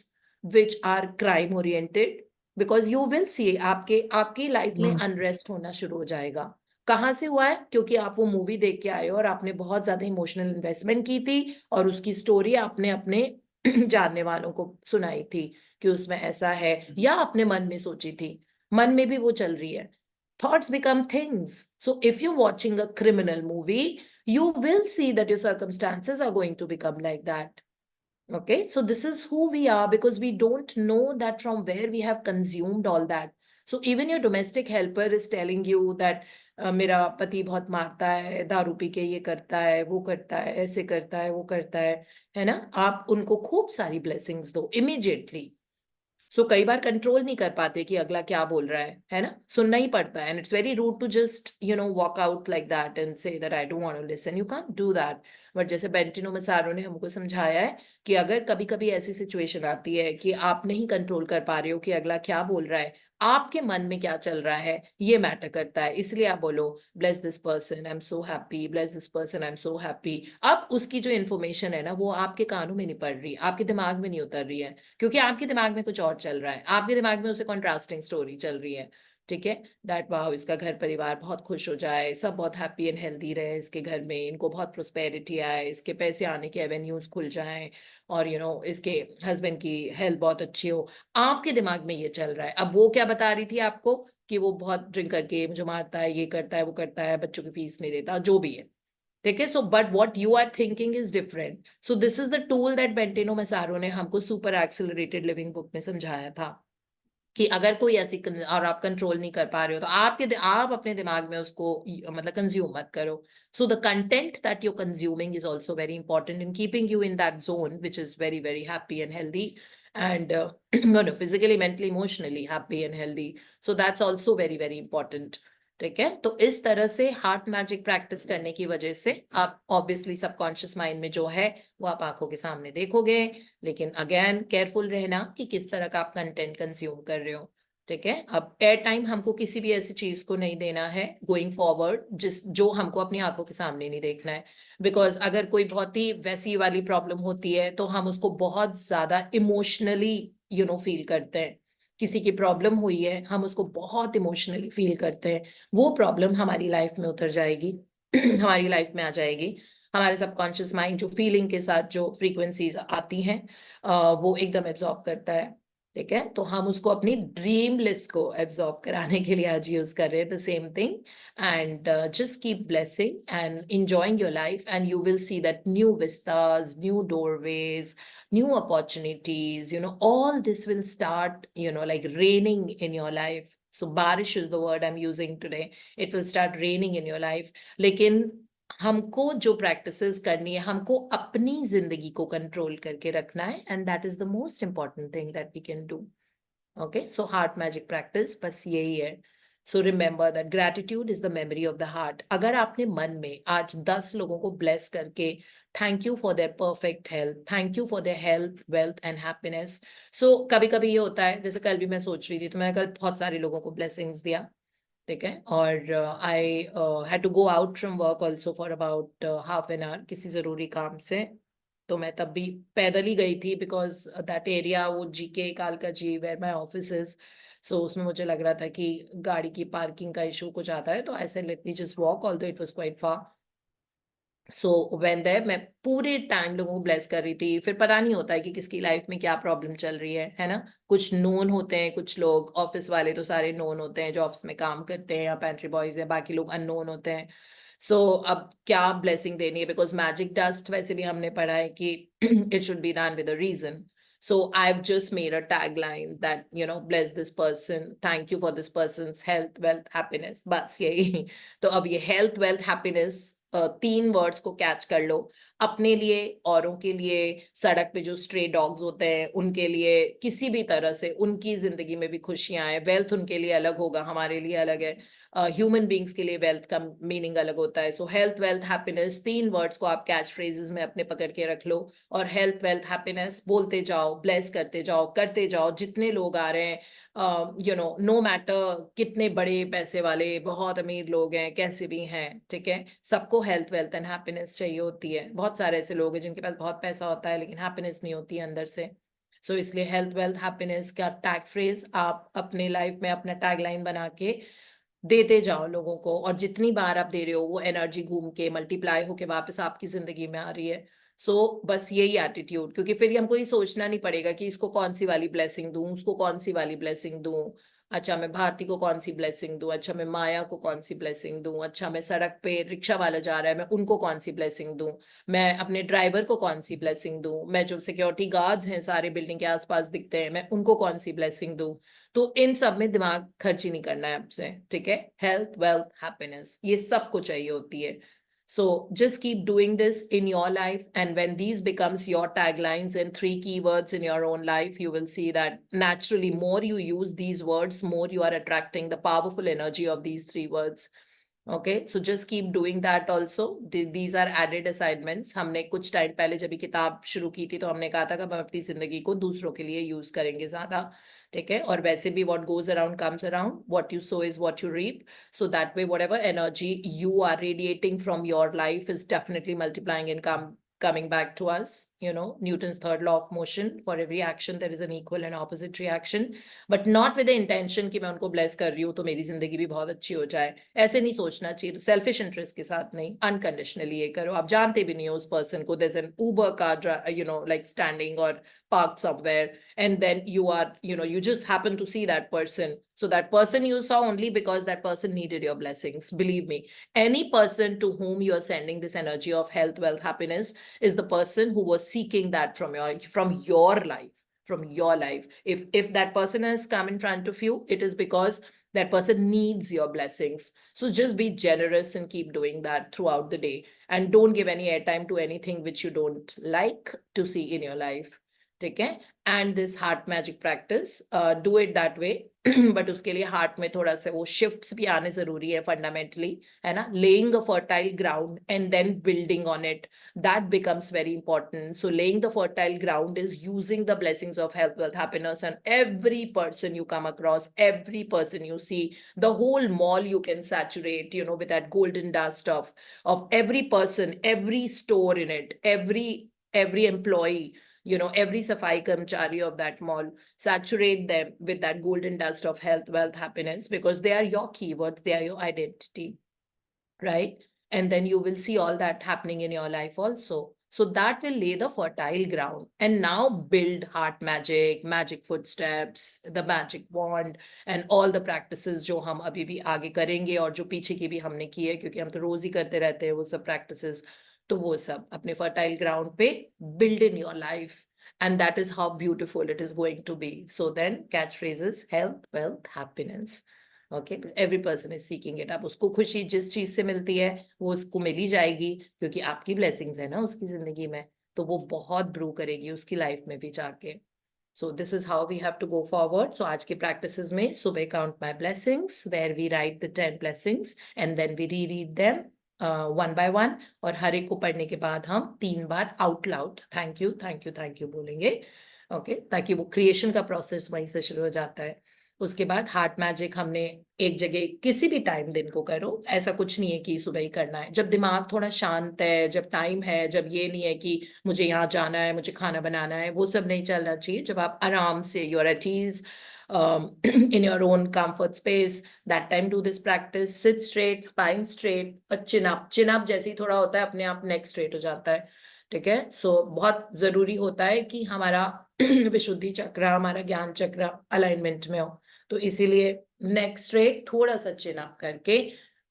which are crime oriented, because you will see आपकी लाइफ में अनरेस्ट होना शुरू हो जाएगा। कहाँ से हुआ है? क्योंकि आप वो मूवी देख के आए हो और आपने बहुत ज्यादा इमोशनल इन्वेस्टमेंट की थी, और उसकी स्टोरी आपने अपने जानने वालों को सुनाई थी कि उसमें ऐसा है, या अपने मन में सोची थी, मन में भी वो चल रही है। Thoughts become things. So if you're watching a criminal movie, you will see that your circumstances are going to become like that. Okay, so this is who we are because we don't know that from where we have consumed all that. So even your domestic helper is telling you that मेरा पति बहुत मारता है, दारू P के ये करता है, वो करता है, ऐसे करता है, वो करता है ना? आप उनको खूब सारी ब्लेसिंग्स दो immediately. सो कई बार कंट्रोल नहीं कर पाते कि अगला क्या बोल रहा है ना? सुनना ही पड़ता है, and it's very rude to just walk out like that and say that I don't want to listen, you can't do that. But जैसे बेंटिनो मसारो ने हमको समझाया है कि अगर कभी कभी ऐसी सिचुएशन आती है कि आप नहीं कंट्रोल कर पा रहे हो कि अगला क्या बोल रहा है, आपके मन में क्या चल रहा है ये मैटर करता है। इसलिए आप बोलो bless this person, I am so happy, bless this person, I am so happy. अब उसकी जो इन्फॉर्मेशन है ना, वो आपके कानों में नहीं पड़ रही, आपके दिमाग में नहीं उतर रही है, क्योंकि आपके दिमाग में कुछ और चल रहा है, आपके दिमाग में उसे कॉन्ट्रास्टिंग स्टोरी चल रही है। ठीक है, दैट वाओ इसका घर परिवार बहुत खुश हो जाए, सब बहुत हैप्पी एंड हेल्दी रहे इसके घर में, इनको बहुत प्रोस्पेरिटी आए, इसके पैसे आने के एवेन्यूज खुल जाएं, और इसके हस्बैंड की हेल्थ बहुत अच्छी हो। आपके दिमाग में ये चल रहा है। अब वो क्या बता रही थी आपको कि वो बहुत ड्रिंक करके मुझे मारता है, ये करता है, वो करता है, बच्चों की फीस नहीं देता, जो भी है। ठीक है, so but what you are thinking is different. So this is the tool that Bentinho Massaro ने हमको सुपर एक्सेलरेटेड लिविंग बुक में समझाया था कि अगर कोई ऐसी और आप कंट्रोल नहीं कर पा रहे हो, तो आप अपने दिमाग में उसको मतलब कंज्यूम मत करो। So the content that you consuming is also very important in keeping you in that zone which is very very happy and healthy, and physically, mentally, emotionally happy and healthy. So that's also very very important. ठीक है, तो इस तरह से heart magic practice करने की वजह से आप ऑब्वियसली सबकॉन्शियस माइंड में जो है वो आप आंखों के सामने देखोगे, लेकिन अगेन केयरफुल रहना कि किस तरह का आप कंटेंट कंज्यूम कर रहे हो। ठीक है, अब एयर टाइम हमको किसी भी ऐसी चीज को नहीं देना है गोइंग फॉरवर्ड जो हमको अपनी आंखों के सामने नहीं देखना है, बिकॉज अगर कोई बहुत ही वैसी वाली प्रॉब्लम होती है तो हम उसको बहुत ज्यादा इमोशनली फील करते हैं। किसी की प्रॉब्लम हुई है, हम उसको बहुत इमोशनली फील करते हैं, वो प्रॉब्लम हमारी लाइफ में उतर जाएगी हमारी लाइफ में आ जाएगी। हमारे सबकॉन्शियस माइंड जो फीलिंग के साथ जो फ्रीक्वेंसीज आती हैं वो एकदम एब्जॉर्ब करता है। ठीक है, तो हम उसको अपनी ड्रीम लिस्ट को एब्जॉर्ब कराने के लिए आज यूज कर रहे हैं the same thing. And just keep blessing and enjoying your life, and you will see that new vistas, new doorways, new opportunities, all this will start, like raining in your life. So barish is the word I'm using today. It will start raining in your life. लेकिन हमको जो practices करनी है, हमको अपनी जिंदगी को control करके रखना है, and that is the most important thing that we can do. Okay, so heart magic practice बस यही है. So remember that gratitude is the memory of the heart. अगर आपने मन में आज 10 लोगों को ब्लेस करके thank you for their perfect health, thank you for their health, wealth and happiness. So कभी कभी ये होता है, जैसे कल भी मैं सोच रही थी, तो मैंने कल बहुत सारे लोगों को ब्लेसिंग्स दिया, ठीक है, और I had to go out from work also for about half an hour किसी जरूरी काम से. तो मैं तब भी पैदल ही गई थी, बिकॉज दैट एरिया, वो जीके कालका जी वेयर माई ऑफिस इज, सो उसमें मुझे लग रहा था कि गाड़ी की पार्किंग का इशू कुछ आता है, तो I said let me just walk, although it was quite far. So when there, मैं पूरे टाइम लोगों को ब्लेस कर रही थी. फिर पता नहीं होता है कि किसकी लाइफ में क्या प्रॉब्लम चल रही है ना. कुछ नोन होते हैं, कुछ लोग ऑफिस वाले तो सारे नोन होते हैं जो ऑफिस में काम करते हैं या पेंट्री बॉयज हैं, बाकी लोग अननोन होते हैं. सो अब क्या ब्लेसिंग देनी है, बिकॉज मैजिक डस्ट वैसे भी हमने पढ़ा है कि it should be done with a reason. So I've just made a tagline that, bless this person, thank you for this person's health, wealth, happiness. बस यही. तो अब ये health, wealth, happiness 3 वर्ड्स को कैच कर लो. अपने लिए, औरों के लिए, सड़क पे जो स्ट्रे डॉग्स होते हैं उनके लिए, किसी भी तरह से उनकी जिंदगी में भी खुशियां आए. वेल्थ उनके लिए अलग होगा, हमारे लिए अलग है. ह्यूमन बींग्स के लिए वेल्थ का मीनिंग अलग होता है. सो हेल्थ, वेल्थ, हैप्पीनेस, 3 वर्ड्स को आप कैच फ्रेजेस में अपने पकड़ के रख लो, और हेल्थ, वेल्थ, हैप्पीनेस बोलते जाओ, ब्लेस करते जाओ, करते जाओ. जितने लोग आ रहे हैं, नो मैटर कितने बड़े पैसे वाले, बहुत अमीर लोग हैं, कैसे भी हैं, ठीक है, सबको हेल्थ, वेल्थ एंड हैप्पीनेस चाहिए होती है. बहुत सारे ऐसे लोग हैं जिनके पास बहुत पैसा होता है लेकिन हैप्पीनेस नहीं होती है अंदर से. सो इसलिए हेल्थ, वेल्थ, हैप्पीनेस का टैग फ्रेज आप अपने लाइफ में अपना टैगलाइन बना के देते जाओ लोगों को, और जितनी बार आप दे रहे हो वो एनर्जी घूम के मल्टीप्लाई होके वापस आपकी जिंदगी में आ रही है. सो बस यही एटीट्यूड, क्योंकि फिर हमको ये सोचना नहीं पड़ेगा कि इसको कौन सी वाली ब्लेसिंग दूं, उसको कौन सी वाली ब्लेसिंग दूं. अच्छा मैं भारती को कौन सी ब्लेसिंग दूं, अच्छा मैं माया को कौन सी ब्लेसिंग दूं, अच्छा मैं सड़क पे रिक्शा वाला जा रहा है मैं उनको कौन सी ब्लेसिंग दूं, मैं अपने ड्राइवर को कौन सी ब्लेसिंग दूं, मैं जो सिक्योरिटी गार्ड्स हैं सारे बिल्डिंग के आसपास दिखते हैं मैं उनको कौन सी ब्लेसिंग दूं. तो इन सब में दिमाग खर्ची नहीं करना है आपसे, ठीक है. हेल्थ, वेल्थ, हैप्पीनेस ये सबको चाहिए होती है. So just keep doing this in your life, and when these becomes your taglines and 3 keywords in your own life, you will see that naturally more you use these words, more you are attracting the powerful energy of these 3 words. Okay, so just keep doing that also. These are added assignments. हमने कुछ time पहले जब किताब शुरू की थी तो हमने कहा था कि हम अपनी जिंदगी को दूसरों के लिए यूज करेंगे ज्यादा, ठीक है. और वैसे भी what goes around comes around, what you sow is what you reap. So that way whatever energy you are radiating from your life is definitely multiplying and coming back to us. Newton's 3rd law of motion, for every action there is an equal and opposite reaction, but not with the intention कि मैं उनको bless कर रही हूँ तो मेरी जिंदगी भी बहुत अच्छी हो जाए. ऐसे नहीं सोचना चाहिए. तो सेल्फिश इंटरेस्ट के साथ नहीं, अनकंडीशनली ये करो. आप जानते भी नहीं हो उस पर्सन को, there's an Uber car like standing or parked somewhere, and then you just happen to see that person. So that person you saw only because that person needed your blessings. Believe me, any person to whom you are sending this energy of health, wealth, happiness is the person who was seeking that from your life, from your life. If that person has come in front of you, it is because that person needs your blessings. So just be generous and keep doing that throughout the day, and don't give any airtime to anything which you don't like to see in your life. ठीक है. And this heart magic practice, do it that way. But उसके लिए heart में थोड़ा सा वो shifts भी आने जरूरी है फंडामेंटली, है ना. Laying a fertile ground and then building on it, that becomes very important. So laying the fertile ground is using the blessings of health, wealth, happiness, and every person you come across, every person you see, the whole mall you can saturate, with that golden dust of every person, every store in it, every employee, every safai karmchari of that mall. Saturate them with that golden dust of health, wealth, happiness, because they are your keywords, they are your identity, right? And then you will see all that happening in your life also. So that will lay the fertile ground and now build heart magic, magic footsteps, the magic wand and all the practices जो हम अभी भी आगे करेंगे और जो पीछे की भी हमने की है क्योंकि हम तो रोज ही करते रहते हैं वो सब practices. तो वो सब अपने fertile ground पे build in your life. And that is how beautiful it is going to be. So then catchphrases, health, wealth, happiness. Okay, every person is seeking it. अब उसको खुशी जिस चीज से मिलती है वो उसको मिल ही जाएगी क्योंकि आपकी blessings है ना उसकी जिंदगी में, तो वो बहुत ब्रू करेगी उसकी लाइफ में भी जाके. So this is how we have to go forward. So आज के practices में सुबह count my blessings where we write the 10 blessings and then we reread them one by one. और हर एक को पढ़ने के बाद हम 3 बार out loud thank you, thank you, thank you बोलेंगे. Okay, ताकि वो creation का process वहीं से शुरू हो जाता है. उसके बाद हार्ट मैजिक हमने एक जगह किसी भी टाइम दिन को करो, ऐसा कुछ नहीं है कि सुबह ही करना है. जब दिमाग थोड़ा शांत है, जब टाइम है, जब ये नहीं है कि मुझे यहाँ जाना है, मुझे खाना बनाना है, वो सब नहीं चलना चाहिए. जब आप आराम से you're at ease in your own comfort space, that time do this practice. Sit straight, spine straight, chin up जैसे ही थोड़ा होता है अपने आप neck straight हो जाता है. ठीक है. सो बहुत जरूरी होता है कि हमारा विशुद्धि चक्र, हमारा ज्ञान चक्र अलाइनमेंट में हो. तो इसीलिए नेक स्ट्रेट, थोड़ा सा चिन अप करके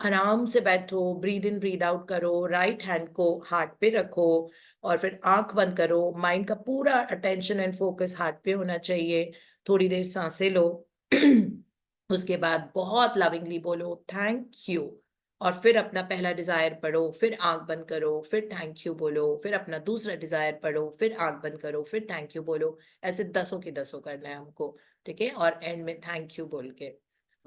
आराम से बैठो, ब्रीद इन ब्रीद आउट करो, राइट हैंड को हार्ट पे रखो और फिर आंख बंद करो. माइंड का पूरा अटेंशन एंड फोकस हार्ट पे होना चाहिए. थोड़ी देर सांसें लो. उसके बाद बहुत लविंगली बोलो थैंक यू और फिर अपना पहला डिजायर पढ़ो, फिर आंख बंद करो, फिर थैंक यू बोलो, फिर अपना दूसरा डिजायर पढ़ो, फिर आंख बंद करो, फिर थैंक यू बोलो. ऐसे 10 की 10 करना है हमको. ठीक है. और एंड में थैंक यू बोल के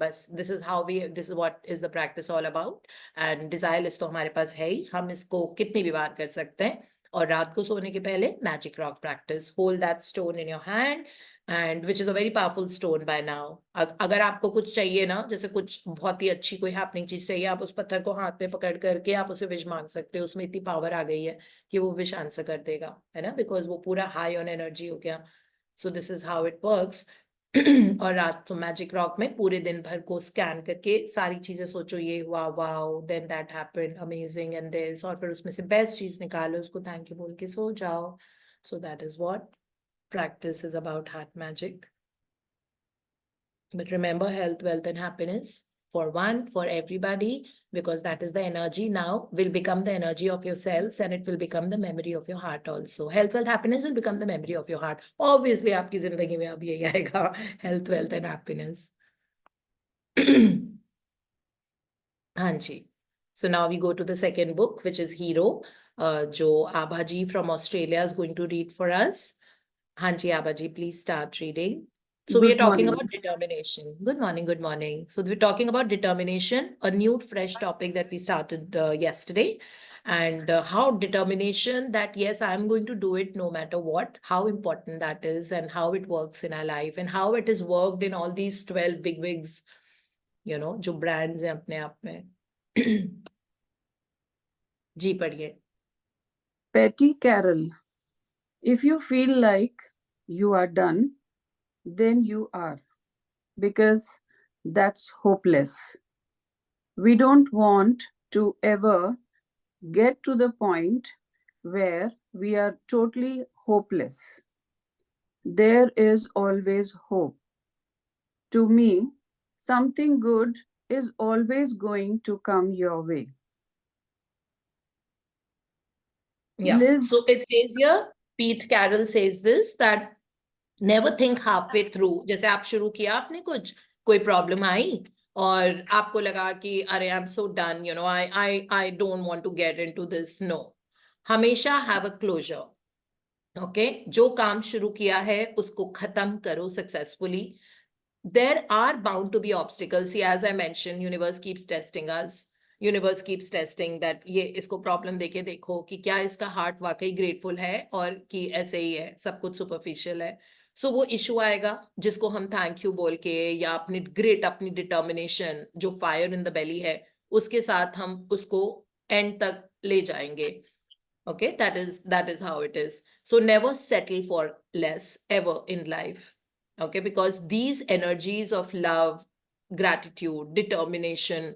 बस. This is what is the practice all about. And desire list तो हमारे पास है ही, हम इसको कितनी भी बार कर सकते हैं. और रात को सोने के पहले magic rock practice, hold that stone in your hand and which is a very powerful stone by now. अगर आपको कुछ चाहिए ना, जैसे कुछ बहुत ही अच्छी कोई हैपनिंग चीज चाहिए, आप उस पत्थर को हाथ में पकड़ करके आप उसे विश मांग सकते हो. उसमें इतनी पावर आ गई है कि वो विश आंसर कर देगा, है ना, बिकॉज वो पूरा हाई ऑन एनर्जी हो गया. सो this is how it works. और रात को मैजिक रॉक में पूरे दिन भर को स्कैन करके सारी चीजें सोचो, ये हुआ, wow, then that happened, amazing and this, और फिर उसमें से बेस्ट चीज निकालो, उसको थैंक यू बोल के सो जाओ. So that is what practice is about heart magic. But remember, health, wealth, and happiness for one, for everybody, because that is the energy now will become the energy of your cells and it will become the memory of your heart also. Health, wealth, happiness will become the memory of your heart. Obviously, आपकी जिंदगी में अब यही आएगा, health, wealth, and happiness. हाँ जी. So now we go to the second book, which is Hero, जो आभा जी from Australia is going to read for us. Hanji Abaji, please start reading. So we are talking about determination. Good morning, good morning. So we're talking about determination, a new fresh topic that we started yesterday. And how determination that, yes, I'm going to do it no matter what, how important that is and how it works in our life and how it has worked in all these 12 big wigs, you know, जो brands हैं अपने आप में. जी पढ़िए. Petty Carol. If you feel like you are done, then you are, because that's hopeless. We don't want to ever get to the point where we are totally hopeless. There is always hope. To me, something good is always going to come your way. Yeah. Liz, So it says here, Pete Carroll says this, that never think halfway through. जैसे आप शुरू किया आपने कुछ, कोई problem आई और आपको लगा कि अरे I am so done, you know, I don't want to get into this. No, हमेशा हैव अ क्लोजर. ओके, जो काम शुरू किया है उसको खत्म करो successfully. There are bound to be obstacles. See, as I mentioned, universe keeps testing us. Universe keeps testing that ये इसको प्रॉब्लम देके देखो कि क्या इसका हार्ट वाकई ग्रेटफुल है और कि ऐसे ही है, सब कुछ सुपरफिशियल है. सो वो इशू आएगा जिसको हम थैंक यू बोल के या अपनी ग्रिट, अपनी डिटर्मिनेशन, जो फायर इन द बेली है, उसके साथ हम उसको एंड तक ले जाएंगे. Okay, that is how it is. So never settle for less ever in life. Okay, because these energies of love, gratitude, determination,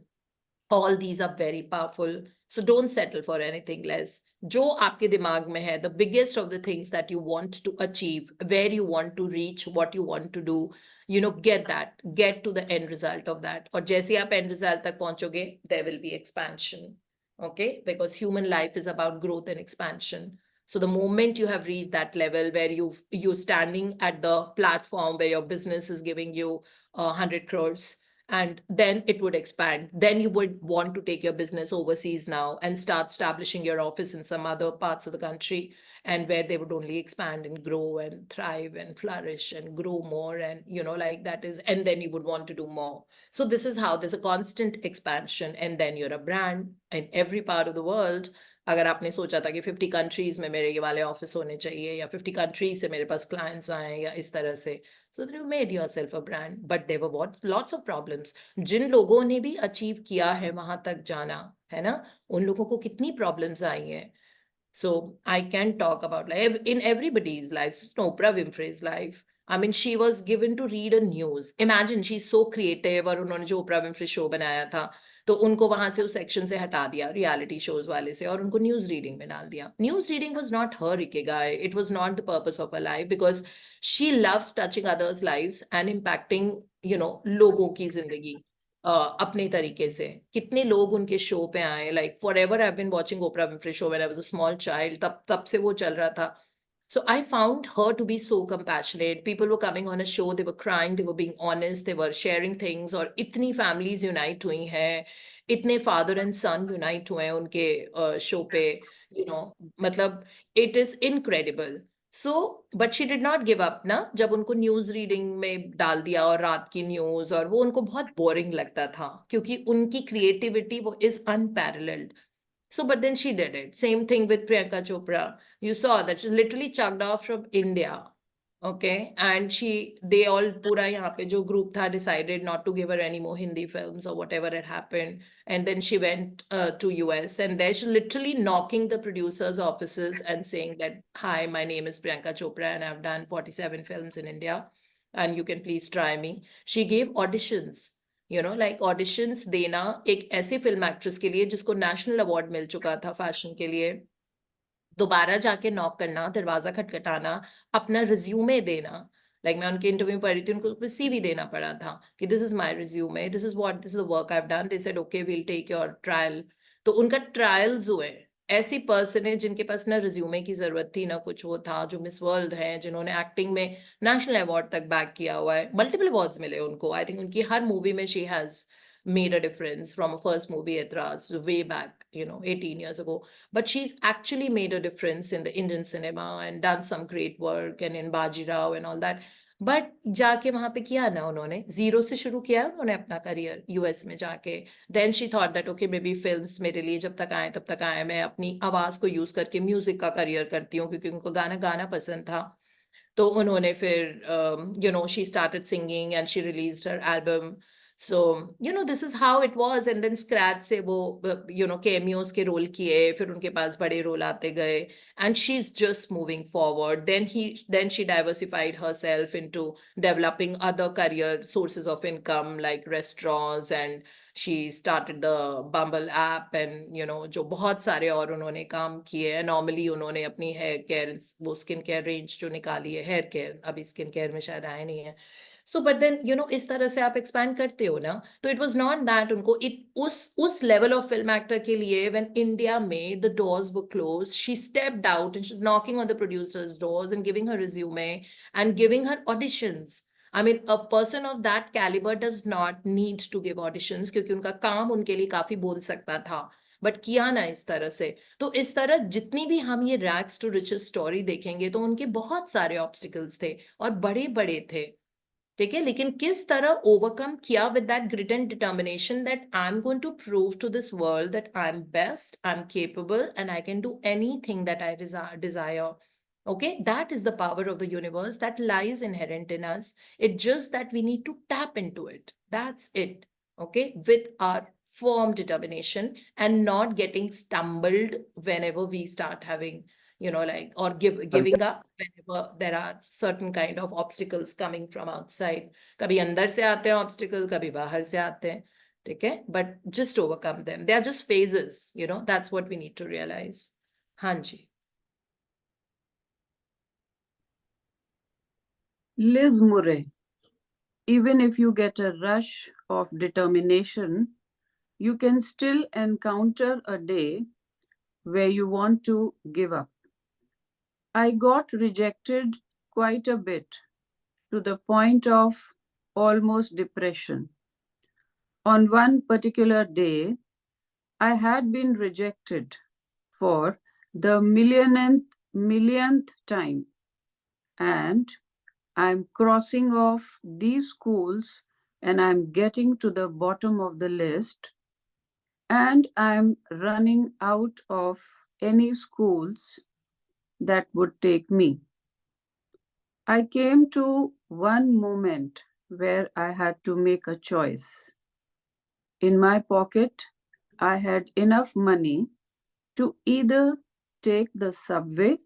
all these are very powerful. So don't settle for anything less. जो आपके दिमाग में है, the biggest of the things that you want to achieve, where you want to reach, what you want to do, get to the end result of that. और जैसे आप end result तक पहुंचोगे, there will be expansion. Okay, because human life is about growth and expansion. So the moment you have reached that level where you're standing at the platform where your business is giving you 100 crores, and then it would expand. Then you would want to take your business overseas now and start establishing your office in some other parts of the country, and where they would only expand and grow and thrive and flourish and grow more, and like that is, and then you would want to do more. So this is how there's a constant expansion, and then you're a brand in every part of the world. अगर आपने सोचा था कि 50 countries में मेरे ये वाले office होने चाहिए, या 50 कंट्रीज से मेरे पास क्लाइंट्स आए, या इस तरह से, so that you made yourself a brand. But there were lots of problems. जिन लोगों ने भी अचीव किया है वहां तक जाना है ना, उन लोगों को कितनी प्रॉब्लम्स आई हैं. So I can talk about, like, in everybody's life, Oprah Winfrey's life. I mean, she was given to read a news. Imagine, she's so creative, और उन्होंने जो ओपरा विंफ्री शो बनाया था, तो उनको वहां से उस सेक्शन से हटा दिया, रियलिटी शोज वाले से, और उनको न्यूज रीडिंग में डाल दिया. News reading was not her Ikigai, it was not the purpose of her life, because she loves touching others lives and impacting लोगों की जिंदगी अपने तरीके से. कितने लोग उनके शो पे आए, like forever I have been watching Oprah Winfrey show when I was a small child, तब से वो चल रहा था. So I found her to be so compassionate. People were coming on a show, they were crying, they were being honest, they were sharing things. और इतनी families unite हुई हैं, इतने father and son unite हुए हैं उनके show पे, मतलब it is incredible. So, but she did not give up ना, जब उनको न्यूज रीडिंग में डाल दिया और रात की न्यूज, और वो उनको बहुत बोरिंग लगता था, क्योंकि उनकी क्रिएटिविटी वो is unparalleled. So, but then she did it. Same thing with Priyanka Chopra. You saw that she literally chugged off from India. Okay. And they all, pura yahan pe jo group tha, decided not to give her any more Hindi films or whatever had happened. And then she went to US, and there she's literally knocking the producers' offices and saying that, hi, my name is Priyanka Chopra and I've done 47 films in India, and you can please try me. She gave auditions. like auditions देना एक ऐसी film actress के लिए जिसको national award मिल चुका था fashion के लिए, दोबारा जाके नॉक करना, दरवाजा खटखटाना, अपना रिज्यूमे देना. लाइक मैं उनके इंटरव्यू पढ़ी थी, उनको सीवी देना पड़ा था कि this is my resume, this is the work I have done. They said okay, we'll take your trial. तो उनका ट्रायल्स हुए. ऐसी पर्सन है जिनके पास ना रिज्यूमे की जरूरत थी ना कुछ, वो था जो मिस वर्ल्ड है, जिन्होंने एक्टिंग में नेशनल अवार्ड तक बैक किया हुआ है, मल्टीपल अवार्ड्स मिले उनको. आई थिंक उनकी हर मूवी में she has made a difference, from a first movie Etras way back 18 years ago, but she's actually made a difference in the Indian cinema and done some great work, and in Bajirao and all that. But जाके वहां पे किया ना उन्होंने, zero से शुरू किया उन्होंने अपना करियर यूएस में जाके. then she thought that okay, maybe films मेरे लिए जब तक आए तब तक आए, मैं अपनी आवाज को यूज करके म्यूजिक का करियर करती हूँ, क्योंकि उनको गाना गाना पसंद था. तो उन्होंने फिर she started singing and she released her album. So this is how it was. And then scratch से वो cameos के रोल किए, फिर उनके पास बड़े रोल आते गए, and she's just moving forward. Then she diversified herself into developing other career sources of income, like restaurants, and she started the Bumble app, and जो बहुत सारे और उन्होंने काम किए. नॉर्मली उन्होंने अपनी हेयर केयर, वो स्किन केयर रेंज जो निकाली है, हेयर केयर, अभी स्किन केयर में शायद आए नहीं है. सो बट देन इस तरह से आप एक्सपैंड करते हो ना. तो इट वाज नॉट दैट उनको उस लेवल ऑफ फिल्म एक्टर के लिए, व्हेन इंडिया में the doors were closed, she stepped out and she was knocking on the producers doors and giving her resume and giving her auditions. I mean, a person of that caliber does not need to give auditions, क्योंकि उनका काम उनके लिए काफी बोल सकता था, but किया ना इस तरह से. तो इस तरह जितनी भी हम ये रैग्स टू रिचेस स्टोरी देखेंगे, तो उनके बहुत सारे ऑब्स्टिकल्स थे और बड़े बड़े थे, ठीक है, लेकिन किस तरह ओवरकम किया with that grit and determination that I am going to prove to this world that I am best, I am capable, and I can do anything that I desire. Okay, that is the power of the universe that lies inherent in us. It's just that we need to tap into it. That's it. Okay, with our firm determination and not getting stumbled whenever we start having, or giving up whenever there are certain kind of obstacles coming from outside. कभी अंदर से आते हैं obstacle, कभी बाहर से आते हैं, ठीक है, but just overcome them. They are just phases, that's what we need to realize. हाँ जी। Liz Murray. Even if you get a rush of determination, you can still encounter a day where you want to give up. I got rejected quite a bit to the point of almost depression. On one particular day, I had been rejected for the millionth time, and I'm crossing off these schools and I'm getting to the bottom of the list, and I'm running out of any schools that would take me. I came to one moment where I had to make a choice. In my pocket, I had enough money to either take the subway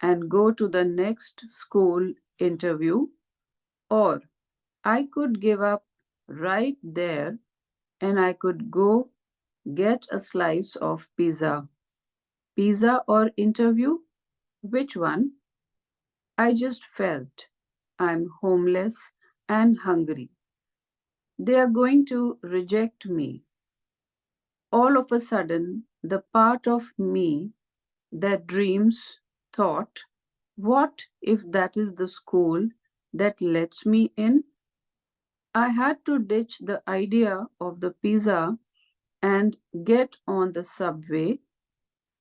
and go to the next school interview, or I could give up right there and I could go get a slice of pizza. Pizza or interview? Which one? I just felt I'm homeless and hungry. They are going to reject me. All of a sudden, the part of me that dreams thought, what if that is the school that lets me in? I had to ditch the idea of the pizza and get on the subway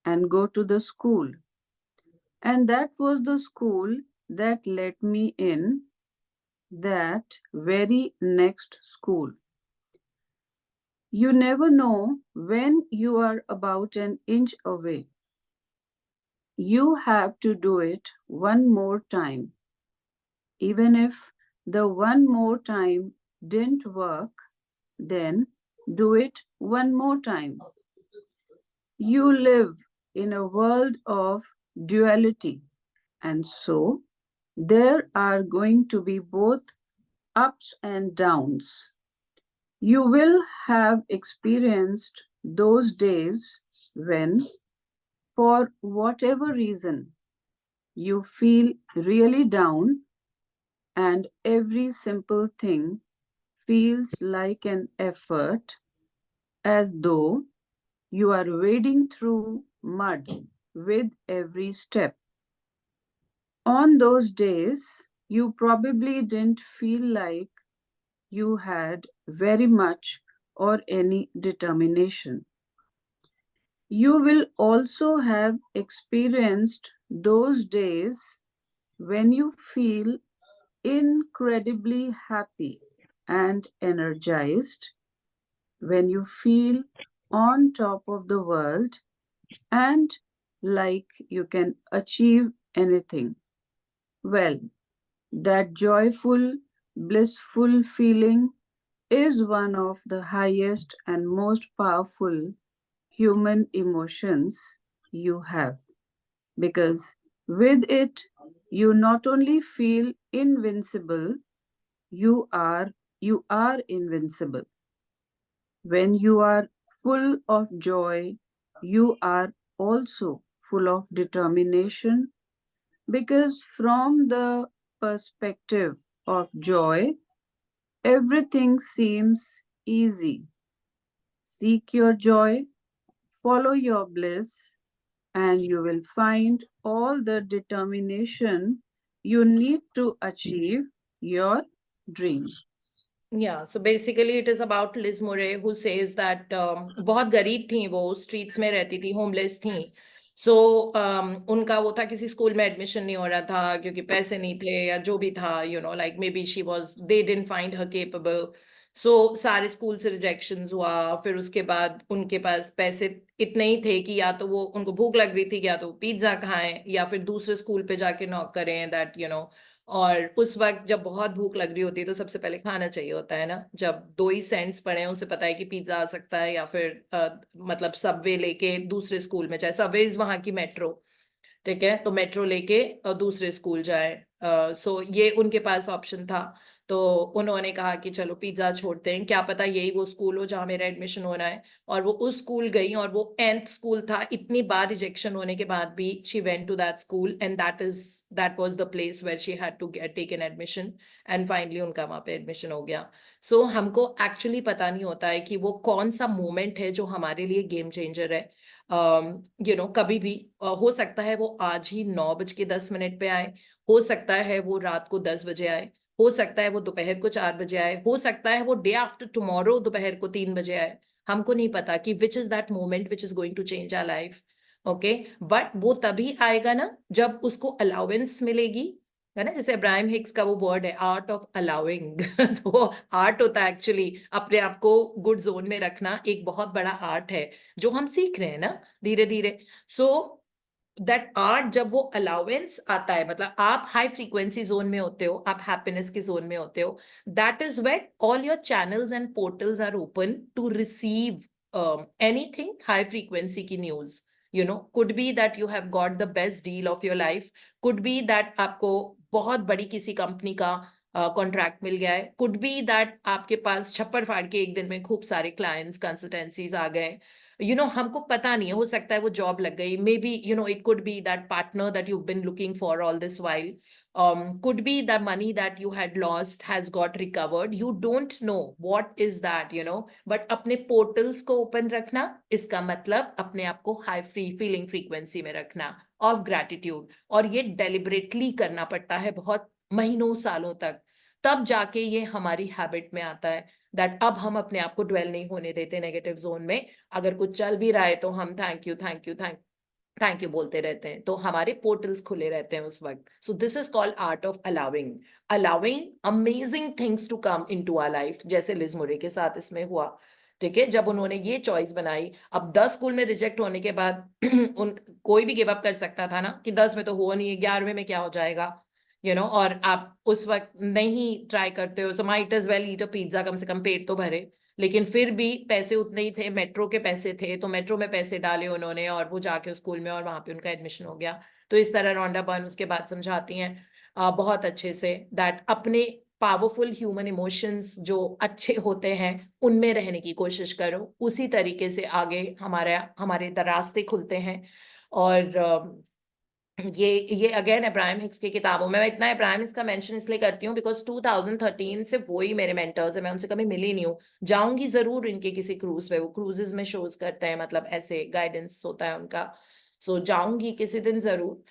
and go to the school. And that was the school that let me in, that very next school. You never know when you are about an inch away. You have to do it one more time. Even if the one more time didn't work, then do it one more time. You live in a world of duality, and so there are going to be both ups and downs. You will have experienced those days when, for whatever reason, you feel really down and every simple thing feels like an effort, as though you are wading through mud with every step. On those days, you probably didn't feel like you had very much or any determination. You will also have experienced those days when you feel incredibly happy and energized, when you feel on top of the world and like you can achieve anything. Well, that joyful, blissful feeling is one of the highest and most powerful human emotions you have, because with it, you not only feel invincible, you are invincible. When you are full of joy, you are also full of determination, because from the perspective of joy, everything seems easy. Seek your joy, follow your bliss, and you will find all the determination you need to achieve your dream. Yeah, so basically it is about Liz Murray who says that बहुत गरीब थी वो, streets में रहती थी, homeless थी. सो उनका वो था, किसी स्कूल में एडमिशन नहीं हो रहा था क्योंकि पैसे नहीं थे या जो भी था, you know, like maybe she was, they didn't find her capable. So सारे स्कूल से रिजेक्शंस हुआ. फिर उसके बाद उनके पास पैसे इतने ही थे कि या तो वो, उनको भूख लग रही थी, या तो पिज्जा खाएं या फिर दूसरे स्कूल पे जाके नॉक करें, दैट यू नो. और उस वक्त जब बहुत भूख लग रही होती है तो सबसे पहले खाना चाहिए होता है ना. जब 2 ही सेंट्स पड़े हैं, उसे पता है कि पिज्जा आ सकता है या फिर मतलब सबवे लेके दूसरे स्कूल में, चाहे सबवे इज वहां की मेट्रो, ठीक है, तो मेट्रो लेके दूसरे स्कूल जाए. सो ये उनके पास ऑप्शन था. तो उन्होंने कहा कि चलो पिज्जा छोड़ते हैं, क्या पता यही वो स्कूल हो जहाँ मेरा एडमिशन होना है। और वो उस स्कूल गई और वो 10th स्कूल था, इतनी बार रिजेक्शन होने के बाद भी she went to that school and that was the place where she had to get take an admission and finally उनका वहाँ पे एडमिशन हो गया। सो हमको एक्चुअली पता नहीं होता है कि वो कौन सा मोमेंट है जो हमारे लिए गेम चेंजर है। कभी भी हो सकता है वो आज ही 9:10 पे आए, हो सकता है वो रात को 10 बजे आए, हो सकता है वो दोपहर को 4 बजे आए, हो सकता है वो डे आफ्टर टुमारो दोपहर को 3 बजे आए। हमको नहीं पता कि which is that moment which is going to change our life. Okay, but वो तभी आएगा ना जब उसको अलाउंस मिलेगी, है ना। जैसे अब्राहम हिक्स का वो वर्ड है आर्ट ऑफ अलाउिंग। तो आर्ट होता है एक्चुअली अपने आप को गुड जोन में रखना, एक बहुत बड़ा आर्ट है जो हम सीख रहे हैं ना धीरे धीरे। सो दैट आर्ट, जब वो अलाउंस आता है, मतलब आप हाई फ्रीक्वेंसी जोन में होते हो, आप हैप्पीनेस की जोन में होते हो, that is wait all your channels and portals are open to receive anything high frequency की news. Could be that you have got the best deal of your life, could be that आपको बहुत बड़ी किसी company का contract मिल गया है, could be that आपके पास छप्पर फाड़ के एक दिन में खूब सारे क्लाइंट्स कंसल्टेंसीज आ गए। हमको पता नहीं है, हो सकता है वो जॉब लग गई, may be it could be that partner that you've been looking for all this while, could be the money that you had lost has got recovered, you don't know what is that, but अपने portals को open रखना, इसका मतलब अपने आप को high feeling frequency में रखना ऑफ ग्रैटिट्यूड। और ये डेलिबरेटली करना पड़ता है बहुत महीनों सालों तक, तब जाके ये हमारी हैबिट में आता है दैट अब हम अपने आप को ड्वेल नहीं होने देते नेगेटिव जोन में। अगर कुछ चल भी रहा है तो हम thank you thank you thank you बोलते रहते हैं, तो हमारे पोर्टल्स खुले रहते हैं उस वक्त। So this is called art of allowing amazing things to come into our life, जैसे लिज मुरे के साथ इसमें हुआ। ठीक है, जब उन्होंने ये चॉइस बनाई, अब 10 स्कूल में रिजेक्ट होने के बाद उन कोई भी गिव अप कर सकता था ना कि 10 में तो हुआ नहीं है, 11वें में क्या हो जाएगा, और आप उस वक्त नहीं ट्राई करते हो, so might as well eat a pizza, कम से कम पेट तो भरे। लेकिन फिर भी पैसे उतने ही थे, मेट्रो के पैसे थे, तो मेट्रो में पैसे डाले उन्होंने और वो जाके स्कूल में और वहां पे उनका एडमिशन हो गया। तो इस तरह रोंडा बर्न उसके बाद समझाती हैं बहुत अच्छे से दैट अपने पावरफुल ह्यूमन इमोशंस जो अच्छे होते हैं उनमें रहने की कोशिश करो, उसी तरीके से आगे हमारे रास्ते खुलते हैं। और ये अगेन अब्राहम हिक्स की किताबों में, मैं इतना अब्राहम हिक्स का मेंशन इसलिए करती हूँ बिकॉज 2013 से वो ही मेरे मेंटर्स है, मैं उनसे कभी मिली नहीं हूँ, जाऊंगी जरूर इनके किसी क्रूज पे, वो क्रूजेस में शोज करते हैं, मतलब ऐसे गाइडेंस होता है उनका। सो जाऊंगी किसी दिन जरूर।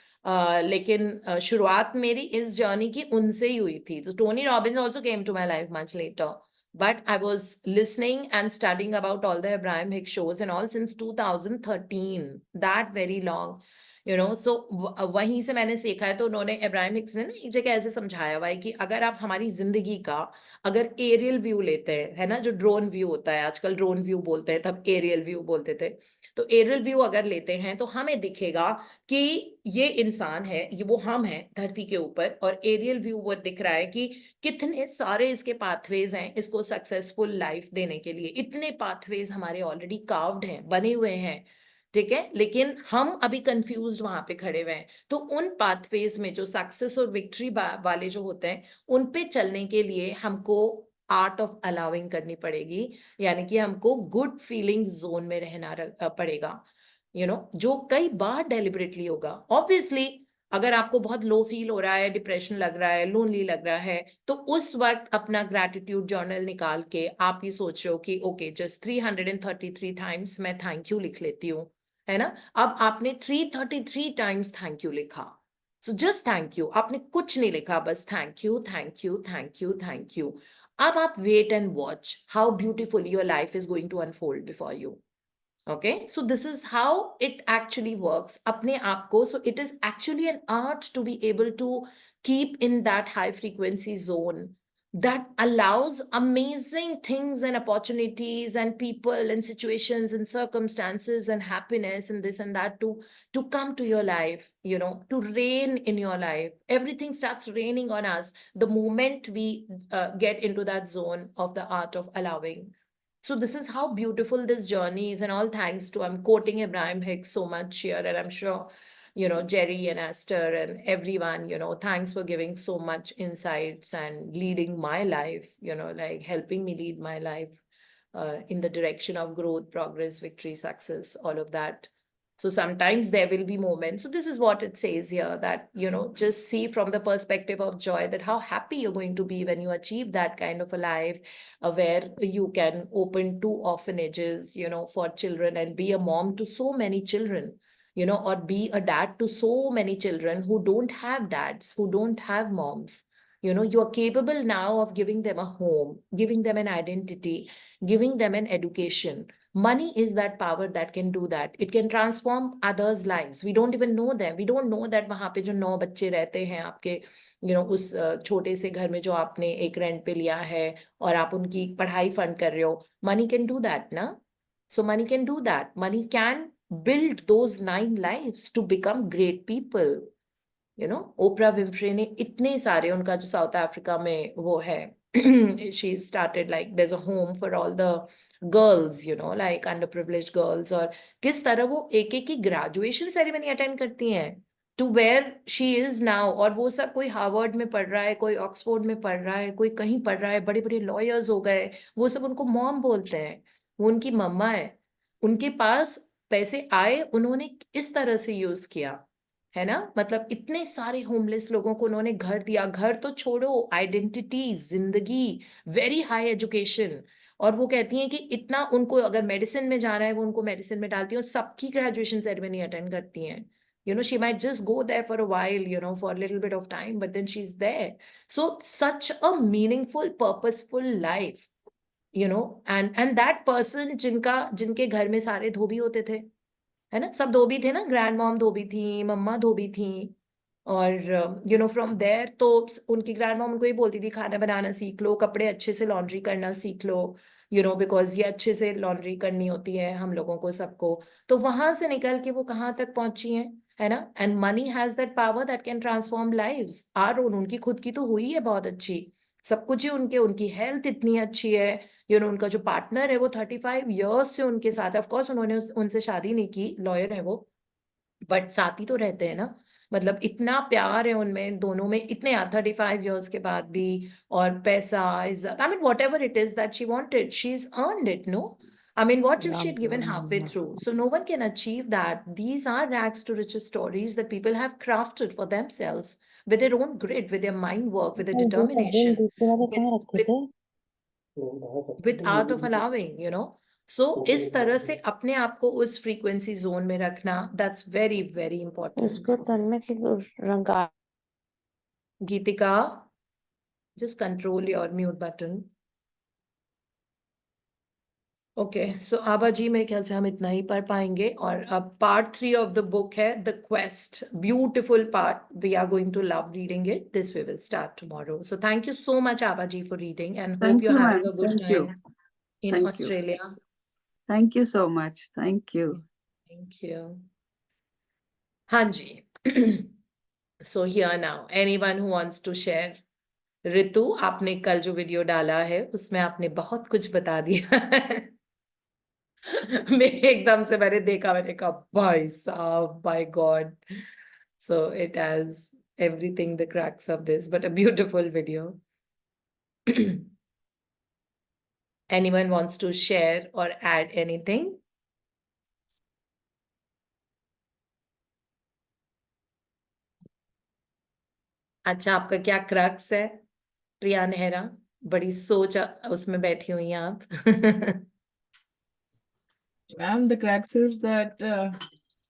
लेकिन शुरुआत मेरी इस जर्नी की उनसे ही हुई थी। तो Tony Robbins also came to my life much later, but I was listening and studying about all the Abraham Hicks shows and all since 2013, that very long, so वहीं से मैंने सीखा है। तो उन्होंने अब्राहम हिक्स ने ना एक जगह ऐसे समझाया हुआ है कि अगर आप हमारी जिंदगी का अगर एरियल व्यू लेते हैं, है ना, जो ड्रोन व्यू होता है, आजकल ड्रोन व्यू बोलते हैं, तब एरियल व्यू बोलते थे, तो एरियल व्यू अगर लेते हैं तो हमें दिखेगा कि ये इंसान है, ये वो हम हैं धरती के ऊपर, और एरियल व्यू वो दिख रहा है कि कितने सारे इसके पाथवेज हैं इसको सक्सेसफुल लाइफ देने के लिए, इतने पाथवेज हमारे ऑलरेडी कार्व्ड हैं, बने हुए हैं। ठीक है, लेकिन हम अभी कंफ्यूज वहां पे खड़े हुए हैं। तो उन पाथवेज में जो सक्सेस और विक्ट्री वाले जो होते हैं, उन पे चलने के लिए हमको आर्ट ऑफ अलाउिंग करनी पड़ेगी, यानी कि हमको गुड फीलिंग जोन में रहना पड़ेगा, जो कई बार डेलिबरेटली होगा। ऑब्वियसली अगर आपको बहुत लो फील हो रहा है, डिप्रेशन लग रहा है, लोनली लग रहा है, तो उस वक्त अपना ग्रैटिट्यूड जर्नल निकाल के आप ये सोच रहे हो कि ओके जस्ट 333 टाइम्स मैं थैंक यू लिख लेती हूँ, है ना। अब आपने 333 टाइम्स थैंक यू लिखा, सो जस्ट थैंक यू, आपने कुछ नहीं लिखा, बस thank you thank you thank you thank you. अब आप wait and watch how beautiful your life is going to unfold before you. Okay, so this is how it actually works अपने आप को। So it is actually an art to be able to keep in that high frequency zone that allows amazing things and opportunities and people and situations and circumstances and happiness and this and that to come to your life, to reign in your life. Everything starts raining on us the moment we get into that zone of the art of allowing. So this is how beautiful this journey is, and all thanks to, I'm quoting Abraham Hicks so much here, and I'm sure Jerry and Esther and everyone, thanks for giving so much insights and leading my life, like helping me lead my life in the direction of growth, progress, victory, success, all of that. So sometimes there will be moments. So this is what it says here, that, just see from the perspective of joy that how happy you're going to be when you achieve that kind of a life, where you can open 2 orphanages, for children and be a mom to so many children, or be a dad to so many children who don't have dads, who don't have moms. You are capable now of giving them a home, giving them an identity, giving them an education. Money is that power that can do that. It can transform others' lives. We don't even know them. We don't know that वहां पे जो 9 बच्चे रहते हैं आपके, उस छोटे से घर में जो आपने एक रेंट पे लिया है और आप उनकी पढ़ाई फंड कर रहे हो. Money can do that, ना? So money can do that. Money can build those 9 lives to become great people. ओपरा विम्फ्रे ने इतने सारे, उनका जो साउथ अफ्रीका में वो है, she started like there's a home for all the girls, like underprivileged girls, और किस तरह वो एक एक की ग्रेजुएशन सेरेमनी अटेंड करती हैं to where she is now. और वो सब कोई हार्वर्ड में पढ़ रहा है, कोई ऑक्सफोर्ड में पढ़ रहा है, कोई कहीं पढ़ रहा है, बड़े बड़े लॉयर्स हो गए, वो सब उनको मॉम बोलते हैं, वो उनकी मम्मा है. उनके पास पैसे आए, उन्होंने इस तरह से यूज किया, है ना? मतलब इतने सारे होमलेस लोगों को उन्होंने घर दिया. घर तो छोड़ो, आइडेंटिटी, जिंदगी, वेरी हाई एजुकेशन. और वो कहती हैं कि इतना उनको अगर मेडिसिन में जाना है, वो उनको मेडिसिन में डालती हैं और सबकी ग्रेजुएशन सेरेमनी अटेंड करती हैं. She might just go there for a while, for a little bit of time, but then she's there. So such a meaningful, purposeful life, and that person जिनके घर में सारे धोबी होते थे, है ना? सब धोबी थे ना, ग्रैंड मॉम धोबी थी, मम्मा धोबी थी. और फ्रॉम देयर तो उनकी ग्रैंड मॉम उनको ही बोलती थी खाना बनाना सीख लो, कपड़े अच्छे से लॉन्ड्री करना सीख लो, बिकॉज ये अच्छे से लॉन्ड्री करनी होती है हम लोगों को, सबको. तो वहां से निकल के वो कहाँ तक पहुंची हैं, है ना? And money has that power that can transform lives. Our own, उनकी खुद की तो हुई है बहुत अच्छी, सब कुछ ही उनकी हेल्थ इतनी अच्छी है. उनका जो पार्टनर है वो 35 years से उनके साथ, ऑफ कोर्स उन्होंने उनसे शादी नहीं की, लॉयर है वो, बट साथ ही तो रहते हैं ना. मतलब इतना प्यार है उनमें दोनों में, इतने 35 years के बाद भी. और पैसा, इज्जत, I mean whatever it is that she wanted, she is earned it, no? I mean, what if she had given halfway through? So no one can achieve that. These are rags to riches stories that people have crafted for themselves with their own grit, with their mind work, with their determination, with art of allowing, So इस तरह से अपने आप को उस frequency zone में रखना, that's very, very important. इसको तन्मय के Ranga Geetika, just control your mute button. Okay, so Aaba ji, मेरे ख्याल से हम इतना ही पढ़ पाएंगे. और अब पार्ट 3 ऑफ द बुक है the quest, beautiful part. We are going to love reading it. This we will start tomorrow. So thank you so much Aaba ji for reading, and hope Thank you you, having ma'am. A good Thank you. Time in Thank you. Australia. Thank you so much. Thank you. Thank you. हाँ जी. So here now, anyone who wants to share? ऋतु, आपने कल जो video डाला है उसमें आपने बहुत कुछ बता दिया है. मैं एकदम से मैंने देखा, मैंने कहा भाई साहब, by God. So it has everything, the cracks of this, but a beautiful video. Anyone wants to share or add anything? अच्छा, आपका क्या क्रक्स है प्रिया नेहरा? बड़ी सोच उसमें बैठी हुई हैं आप. Ma'am, the crux is that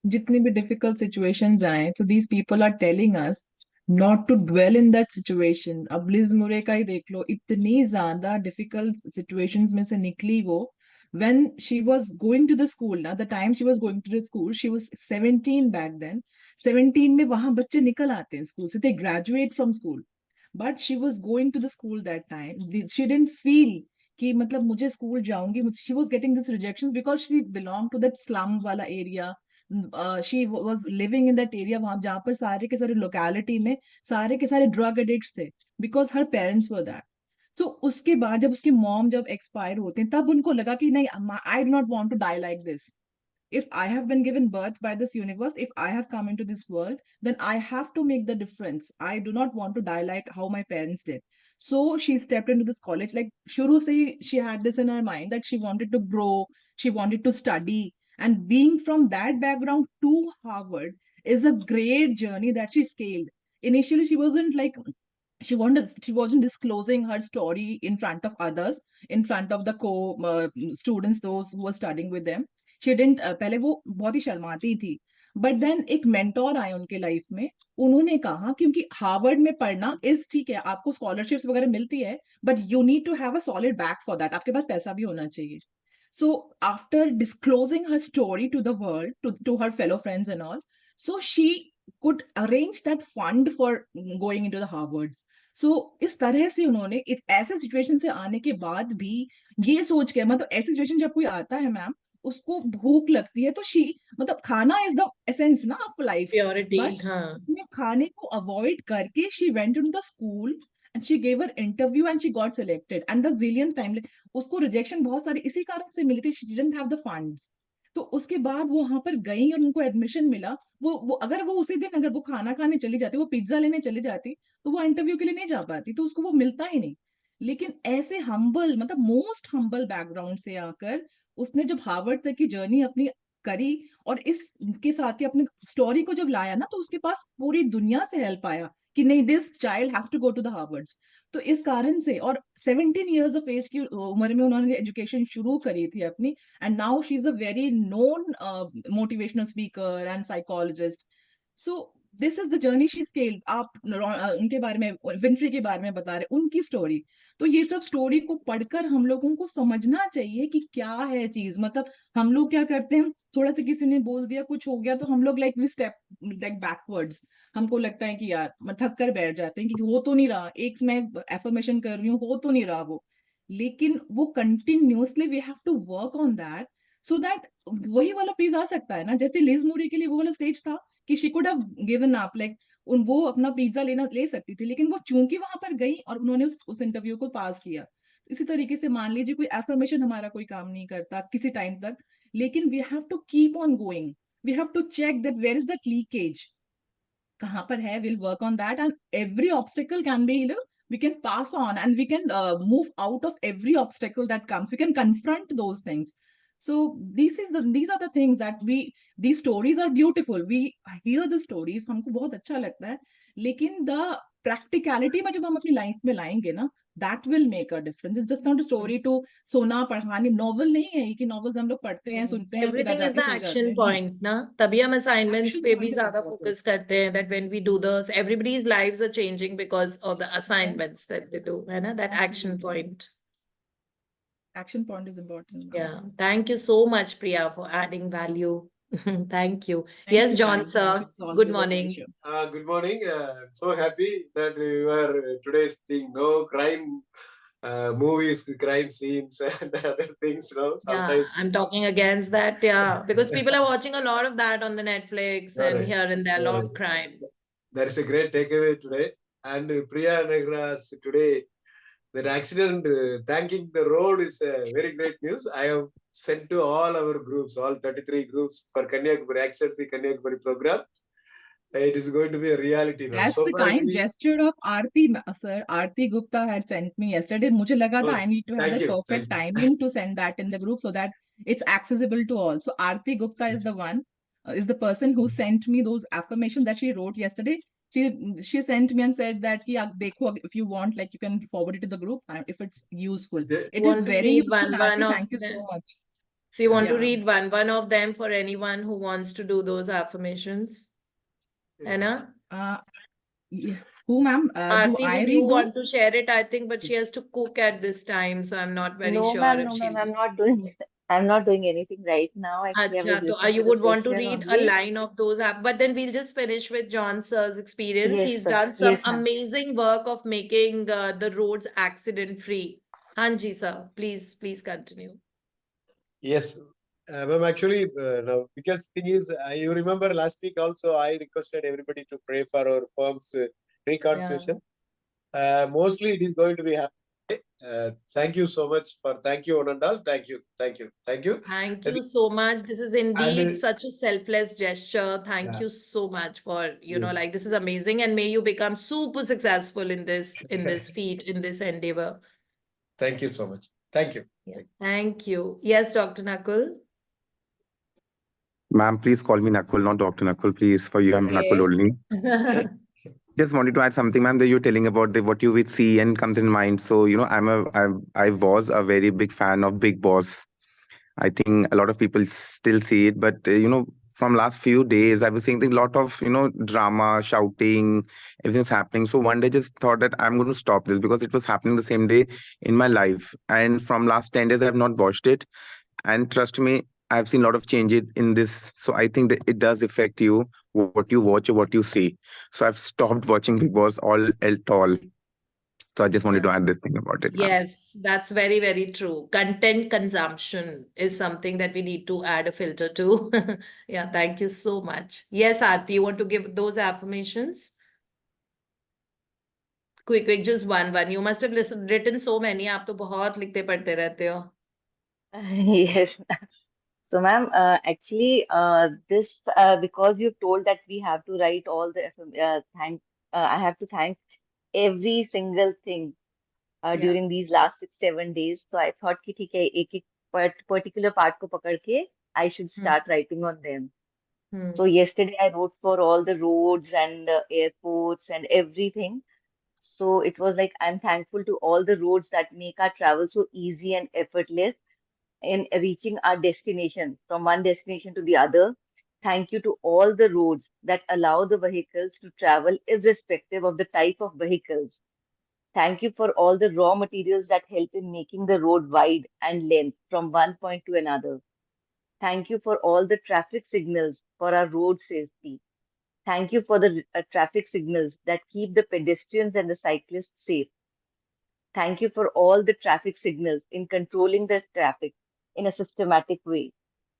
जितनी भी difficult situations आए, so these people are telling us not to dwell in that situation. अब लिज मुरे का ही देख लो, इतनी ज्यादा difficult situations में से निकली वो. When she was going to the school, ना, the time she was going to the school, she was 17 back then. 17 में वहां बच्चे निकल आते हैं स्कूल से, they graduate from school. But she was going to the school that time. She didn't feel कि मतलब मुझे स्कूल जाऊंगी. She was getting this rejections because she belonged to that slum वाला area. She was living in that area वहां जहाँ पर सारे के सारे locality में सारे के सारे drug addicts थे, because her parents were that. So उसके बाद जब उसकी मॉम जब एक्सपायर होते हैं, तब उनको लगा कि नहीं, I do not want to die like this. if I have been given birth by this universe, if I have come into this world, then I have to make the difference. I do not want to die like how my parents did. So she stepped into this college. Like Shuru se, she had this in her mind that she wanted to grow, she wanted to study. And being from that background to Harvard is a great journey that she scaled. Initially, she wasn't like she wasn't disclosing her story in front of others, in front of the co students, those who were studying with them. She didn't पहले वो बहुत ही शर्माती थी. But then एक mentor आए उनके life में. उन्होंने कहा क्योंकि हार्वर्ड में पढ़ना इज ठीक है, आपको स्कॉलरशिप्स वगैरह मिलती है, but you need to have a solid back for that. आपके पास पैसा भी होना चाहिए. So after disclosing her story to the world, to her fellow friends and all, so she could arrange that fund for going into the Harvards. So इस तरह से उन्होंने ऐसे सिचुएशन से आने के बाद भी ये सोच के, मतलब ऐसी सिचुएशन जब कोई आता है मैम, उसको भूख लगती है तो शी, मतलब खाना इज द एसेंस ना ऑफ लाइफ. प्योरिटी, बट हाँ. उसने खाने को अवॉइड करके she went into the school and she gave her interview and she got selected and the jillion time. उसको रिजेक्शन बहुत सारी इसी कारण से मिली थी, she didn't have the funds. तो उसके बाद वो वहां पर गई और उनको एडमिशन मिला. वो अगर वो उसी दिन अगर वो खाना खाने चली जाती, वो पिज्जा लेने चली जाती, तो वो इंटरव्यू के लिए नहीं जा पाती, तो उसको वो मिलता ही नहीं. लेकिन ऐसे हम्बल, मतलब मोस्ट हम्बल बैकग्राउंड से आकर उसने जब हार्वर्ड तक की जर्नी अपनी करी, और इसके साथ ही अपनी स्टोरी को जब लाया ना, तो उसके पास पूरी दुनिया से हेल्प आया कि नहीं, this child has to go to the Harvards. तो इस कारण से, और 17 इयर्स ऑफ एज की उम्र में उन्होंने एजुकेशन शुरू करी थी अपनी. And now she is a very known motivational speaker and psychologist. So this is the journey she scaled. आप उनके बारे में, विनफ्री के बारे में बता रहे, उनकी स्टोरी. तो ये सब स्टोरी को पढ़कर हम लोगों को समझना चाहिए कि क्या है चीज. मतलब हम लोग क्या करते हैं, थोड़ा सा किसी ने बोल दिया, कुछ हो गया, तो हम लोग like we step like backwards. हमको लगता है कि यार थक कर बैठ जाते हैं कि हो तो नहीं रहा, एक मैं एफर्मेशन कर रही हूँ, हो तो नहीं रहा वो. लेकिन वो continuously we have to work on that, so that वही वाला पेज आ सकता है ना. जैसे लिज मूरी के लिए वो वाला स्टेज था कि she could have given up, like वो अपना पिज्जा लेना ले सकती थी, लेकिन वो चूंकि वहां पर गई और उन्होंने उस इंटरव्यू को पास किया. इसी तरीके से मान लीजिए कोई एफर्मेशन हमारा कोई काम नहीं करता किसी टाइम तक, लेकिन we have to keep on going. We have to check that where is that leakage, कहाँ पर है. Will work on that and every obstacle can be, we can pass on and we can move out of every obstacle that comes. We can confront those things. So these are the things that these stories are beautiful. We hear the stories, हमको बहुत अच्छा लगता है, लेकिन the practicality में जब हम अपनी लाइफ में लाएंगे ना, that will make a difference. It's just not a story to सोना पढ़ानी. नॉवल नहीं है कि नॉवेल्स हम लोग पढ़ते हैं, सुनते हैं, फिर एवरीथिंग इज जाके द सो जाते एक्शन हैं. नहीं, पॉइंट ना, तभी हम असाइनमेंट्स action पे भी point is ज्यादा important. फोकस करते हैं. That when we do the everybody's lives are changing because of the assignments that they do, है ना, that action Absolutely. Point. Action point is important. Yeah, thank you so much, Priya, for adding value. Thank you. Thank Yes, you, John, ma'am. Thank you. sir. It's always Good a morning. pleasure. Good morning. So happy that you are today's thing. No crime movies, crime scenes, and other things. No, Yeah, sometimes. I'm talking against that. Yeah, because people are watching a lot of that on the Netflix and Correct. here and there, a lot of Correct. crime. There is a great takeaway today. And Priya Nagra's today, that accident, thanking the road is a very great news. I have sent to all our groups, all 33 groups for Kanyakumari, accident-free Kanyakumari program. It is going to be a reality now. That's So the far, kind gesture of Aarti, sir. Aarti Gupta had sent me yesterday. मुझे लगा था oh, I need to have thank the you. perfect Thank you. timing to send that in the group so that it's accessible to all. So Aarti Gupta is the one, is the person who sent me those affirmations that she wrote yesterday. She sent me and said that कि आप देखो, if you want, like you can forward it to the group if it's useful. The- You It is want to very read useful, one Aarti. of Thank you them? so much. So you want to Yeah. read one of them for anyone who wants to do those affirmations? है ना? Yeah. Who, ma'am? Do Aarti, I would you read want those? to share it? I think, but she has to cook at this time, so I'm not very No, sure ma'am, if no, she'll ma'am. I'm be. not doing I'm not doing anything right now. Actually, I was Acha, so listening you to the would want to session read a only. line of those app, but then we'll just finish with John Sir's experience. Yes, He's sir. done some Yes, ma'am. amazing work of making the roads accident free. Hanji, sir, please continue. Yes, ma'am. Actually, now because thing is, you remember last week also I requested everybody to pray for our firm's reconciliation. Mostly it is going to be happening Thank you so much for thank you, one and all. Thank you. Thank And, you so much. This is indeed such a selfless gesture. Thank yeah, you so much for, yes. like, this is amazing. And may you become super successful in this feat, in this endeavor. Thank you so much. Thank you. Yeah. Thank you. Yes, Dr. Nakul. Ma'am, please call me Nakul, not Dr. Nakul. Please, for you, I'm Nakul only. Just wanted to add something, ma'am, that you're telling about what you would see and comes in mind. So, I was a very big fan of Big Boss. I think a lot of people still see it, but from last few days, I was seeing a lot of drama, shouting, everything's happening. So one day, just thought that I'm going to stop this because it was happening the same day in my life. And from last 10 days, I've not watched it. And trust me, I've seen a lot of changes in this. So I think that it does affect you, what you watch or what you see. So I've stopped watching Big Boss all at all. So I just wanted to Yeah. add this thing about it, ma'am. Yes, that's very, very true. Content consumption is something that we need to add a filter to. Yeah, thank you so much. Yes, Aarti, you want to give those affirmations? Quick, just one. You must have written so many. आप तो बहुत लिखते पढ़ते रहते हो. Yes. So, ma'am, actually, this because you've told that we have to write all the I have to thank every single thing Yeah. during these last 6 7 days. So I thought कि ठीक है एक particular part को पकड़ के I should start writing on them. So yesterday I wrote for all the roads and airports and everything. So it was like I'm thankful to all the roads that make our travel so easy and effortless in reaching our destination from one destination to the other. Thank you to all the roads that allow the vehicles to travel irrespective of the type of vehicles. Thank you for all the raw materials that help in making the road wide and length from one point to another. Thank you for all the traffic signals for our road safety. Thank you for the traffic signals that keep the pedestrians and the cyclists safe. Thank you for all the traffic signals in controlling the traffic in a systematic way.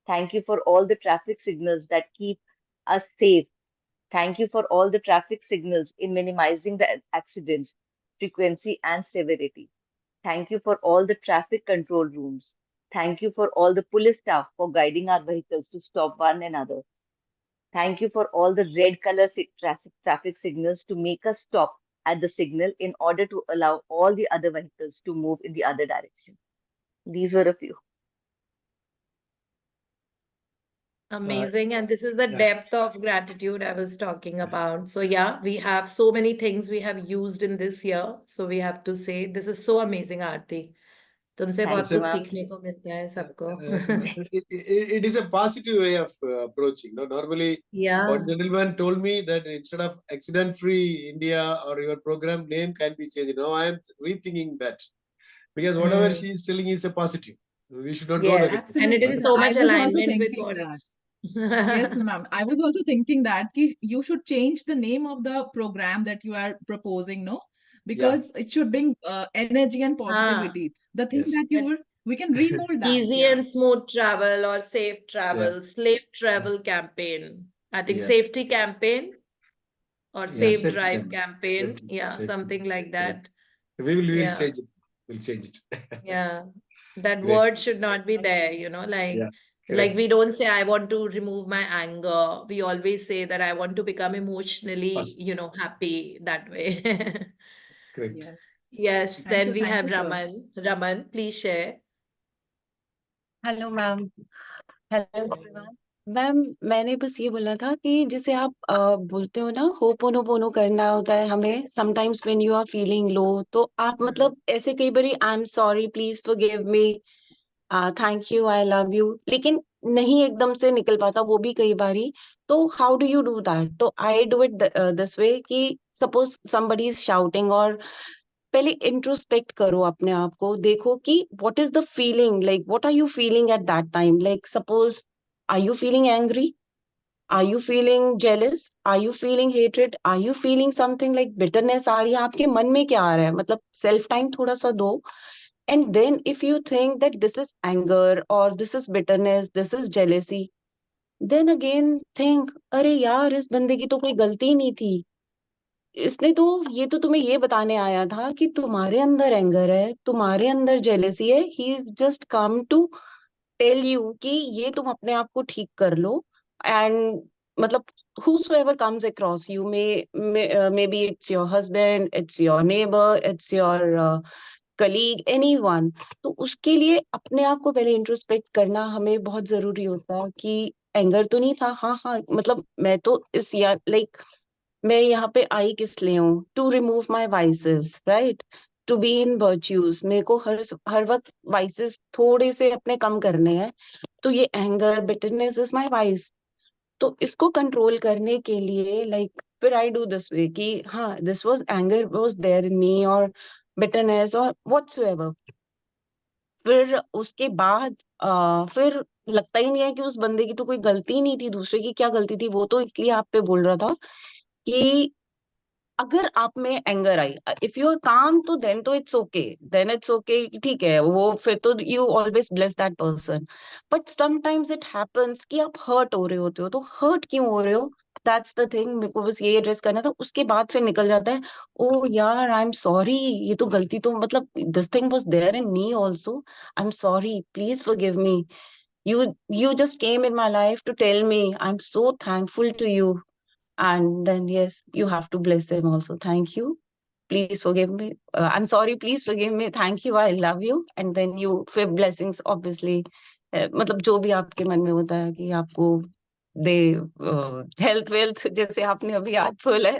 Thank you for all the traffic signals that keep us safe. Thank you for all the traffic signals in minimizing the accidents, frequency, and severity. Thank you for all the traffic control rooms. Thank you for all the police staff for guiding our vehicles to stop one another. Thank you for all the red color traffic signals to make us stop at the signal in order to allow all the other vehicles to move in the other direction. These were a few. Amazing. And this is the Yeah. depth of gratitude I was talking about. So, yeah, we have so many things we have used in this year. So, we have to say, this is so amazing, Aarti. तुमसे Thank बहुत you, कुछ ma'am. सीखने को मिलता है सबको. It is a positive way of approaching. No, normally, Yeah. one gentleman told me that instead of accident-free India or your program name can be changed. Now I am rethinking that because whatever she is telling is a positive. We should not go Yes. negative. And it is in Absolutely. so I much was also alignment with thinking what. that. Yes, ma'am. I was also thinking that you should change the name of the program that you are proposing, no? Because it should bring energy and positivity. The thing Yes. that we can remold that. Easy Yeah. and smooth travel or safe travel, Yeah. safe travel campaign. I think Yeah. safety campaign or Yeah. safe Safety drive campaign. campaign. Safety. Yeah, Safety. something like Correct. that. We will Yeah. change it. We'll change it. Yeah. That Great. word should not be there, like Yeah. like Correct. we don't say I want to remove my anger. We always say that I want to become emotionally, First. happy that way. Correct. Yes. Yes, Thank then you. we Thank have you, sir. Raman. Raman, please share. Hello ma'am. Hello everyone. Ma'am मैंने बस ये बोलना था कि जैसे आप बोलते हो ना होपोनोपोनो करना होता है हमें sometimes when you are feeling low, तो आप मतलब ऐसे कई बारी I am sorry please forgive me thank you I love you, लेकिन नहीं एकदम से निकल पाता वो भी कई बारी। तो how do you do that? तो I do it this way कि सपोज समबडी इज शाउटिंग, और पहले इंट्रोस्पेक्ट करो अपने आप को, देखो कि what is the feeling, like what are you feeling at that time, like suppose are you feeling angry, are you feeling jealous, are you feeling hatred, are you feeling something like bitterness आ रही है, आपके मन में क्या आ रहा है, मतलब सेल्फ टाइम थोड़ा सा दो। And then if you think that this is anger और this is bitterness, this is jealousy, then again think अरे यार इस बंदे की तो कोई गलती ही नहीं थी, इसने तो ये तो तुम्हें ये बताने आया था कि तुम्हारे अंदर एंगर है, तुम्हारे अंदर जेलेसी है, he is just come to tell you कि ये तुम अपने आप को ठीक कर लो. एंड मतलब whosoever comes across you, maybe it's your husband, it's your neighbor, it's your colleague, anyone, तो उसके लिए अपने आप को पहले इंट्रोस्पेक्ट करना हमें बहुत जरूरी होता है कि एंगर तो नहीं था. हाँ हाँ, मतलब मैं तो इस या लाइक मैं यहाँ पे आई किस लिए हूँ? To remove my vices, right, to be in virtues. मेरे को हर वक्त वाइसेस थोड़े से अपने कम करने हैं. तो ये anger bitterness is my vice. तो इसको कंट्रोल करने के लिए लाइक फिर आई डू दिस वे कि हाँ, this was anger was there in me, और बिटरनेस और व्हाटसोएवर. फिर उसके बाद फिर लगता ही नहीं है कि उस बंदे की तो कोई गलती नहीं थी, दूसरे की क्या गलती थी. वो तो इसलिए आप पे बोल रहा था कि अगर आप में एंगर आई, इफ यू आर काम, तो देन तो it's okay, then it's okay, ठीक है वो. फिर तो you always bless that person. But sometimes it happens कि आप हर्ट हो रहे होते हो. तो हर्ट क्यों हो रहे हो? That's the thing. मेरे को बस ये एड्रेस करना था. उसके बाद फिर निकल जाता है, ओ यार आई एम सॉरी, ये तो गलती तो मतलब this thing was there in me also. I am sorry, please forgive me. You just came in my life to tell me. I'm so thankful to you. And then yes, you have to bless them also. Thank you, please forgive me, I'm sorry, please forgive me, thank you, I love you. And then you फिर blessings obviously. मतलब जो भी आपके मन में होता है कि आपको दे, हेल्थ वेल्थ, जैसे आपने अभी याद बोला है,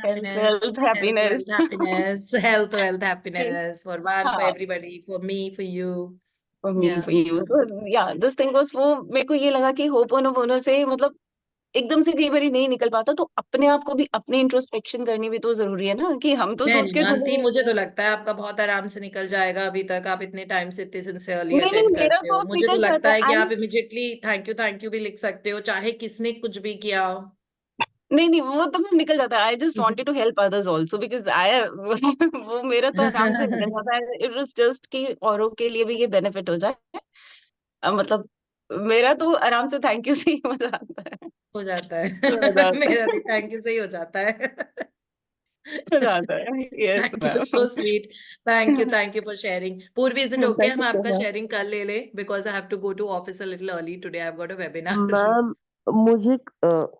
health wealth health, happiness. wealth, happiness, health, wealth, happiness for one, for हाँ, everybody, for me, for you. for me, Yeah. for you. So, yeah, this thing was, वो मेरे को ये लगा कि होपोनोपोनो से मतलब एकदम से कई बार नहीं निकल पाता. तो अपने आप को भी अपने इंट्रोस्पेक्शन करनी भी तो जरूरी है ना, कि हम तो मैं दूध नहीं के मानती, धुले. मुझे तो लगता है आपका बहुत आराम से निकल जाएगा. अभी तक आप इतने टाइम से इतने सिंसियरली नहीं नहीं, अटेंड मेरा करते तो हो, अब मुझे तो निकल लगता जाता है कि है. आप इमिजिएटली थैंक यू भी लिख सकते हो, चाहे किसने कुछ भी किया हो. नहीं नहीं, वो तो मैं निकल जाता है. I just wanted to help others also because I वो मेरा तो आराम से निकल जाता है. इट वाज जस्ट कि औरों के लिए भी ये बेनिफिट हो जाए. मतलब मेरा तो आराम से थैंक यू से ही हो जाता है. हो जाता हो है. जाता मेरा भी है. थैंक यू से ही हो जाता है. हो जाता है. Yes thank you, ma'am. So sweet. Thank you for sharing. Purvi, is it okay thank हम यू सो आपका मच. शेयरिंग कर ले because I have to go to office a little early today, I have got a webinar. Ma'am, मुझे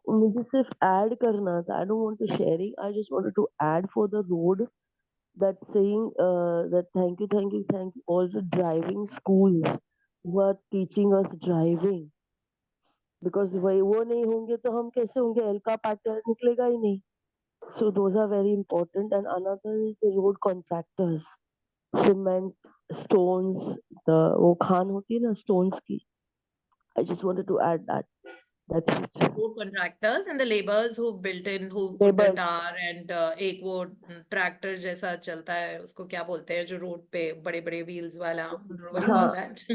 मुझे सिर्फ add करना था. I don't want to sharing, I just wanted to add for the road that saying that thank you all the driving schools who are teaching us driving, because वही वो नहीं होंगे तो हम कैसे होंगे? एल का पार्ट निकलेगा ही नहीं. So those are very important. And another is the road contractors, cement, stones, the वो खान होती है ना stones की. I just wanted to add that. That's it. Road contractors and the laborers who built in, who put the Neighbors. tar and एक वो tractor जैसा चलता है, उसको क्या बोलते हैं जो रोड पे बड़े बड़े व्हील्स वाला, what do you हाँ call that?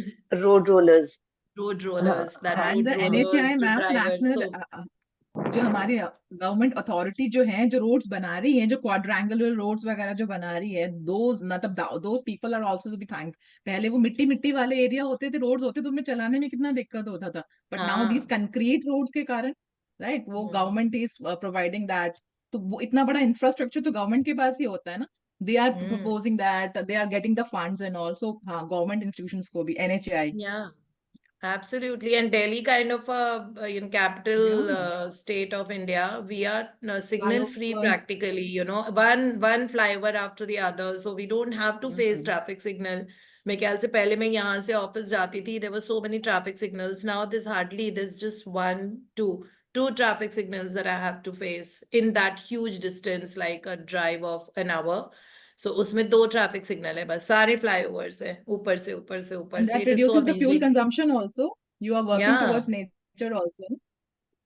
Road rollers. Road हाँ rollers, that And road the NHAI, rollers जो मैम, drivers. नेशनल So जो हमारी गवर्नमेंट अथॉरिटी जो है, जो रोड्स बना रही है, जो क्वाड्रेंगुलर रोड्स वगैरह जो बना रही है, दोज मतलब those people are also to be thanked. पहले वो मिट्टी मिट्टी वाले एरिया होते थे, रोड्स होते, तो उनमें चलाने में कितना दिक्कत होता था. बट नाउ दीज हाँ. कंक्रीट रोड्स के कारण, राइट, वो hmm. Government is providing that. तो वो इतना बड़ा इंफ्रास्ट्रक्चर तो गवर्नमेंट के पास ही होता है ना. They are hmm. Proposing that, they are getting the funds and also. हाँ, गवर्नमेंट इंस्टीट्यूशंस को भी, NHAI. Yeah. Absolutely. And Delhi, kind of a capital Yeah, state of India, we are signal free flyovers. practically, one flyover after the other. So we don't have to face traffic signal. मैं ख्याल से पहले मैं यहाँ से office जाती थी, there were so many traffic signals. Now there's just two traffic signals that I have to face in that huge distance, like a drive of an hour. So उसमें 2 ट्रैफिक सिग्नल है बस, सारे flyovers है, ऊपर से ऊपर से ऊपर And से. that it is so reduces the fuel amazing. consumption also. You are working Yeah. towards nature also.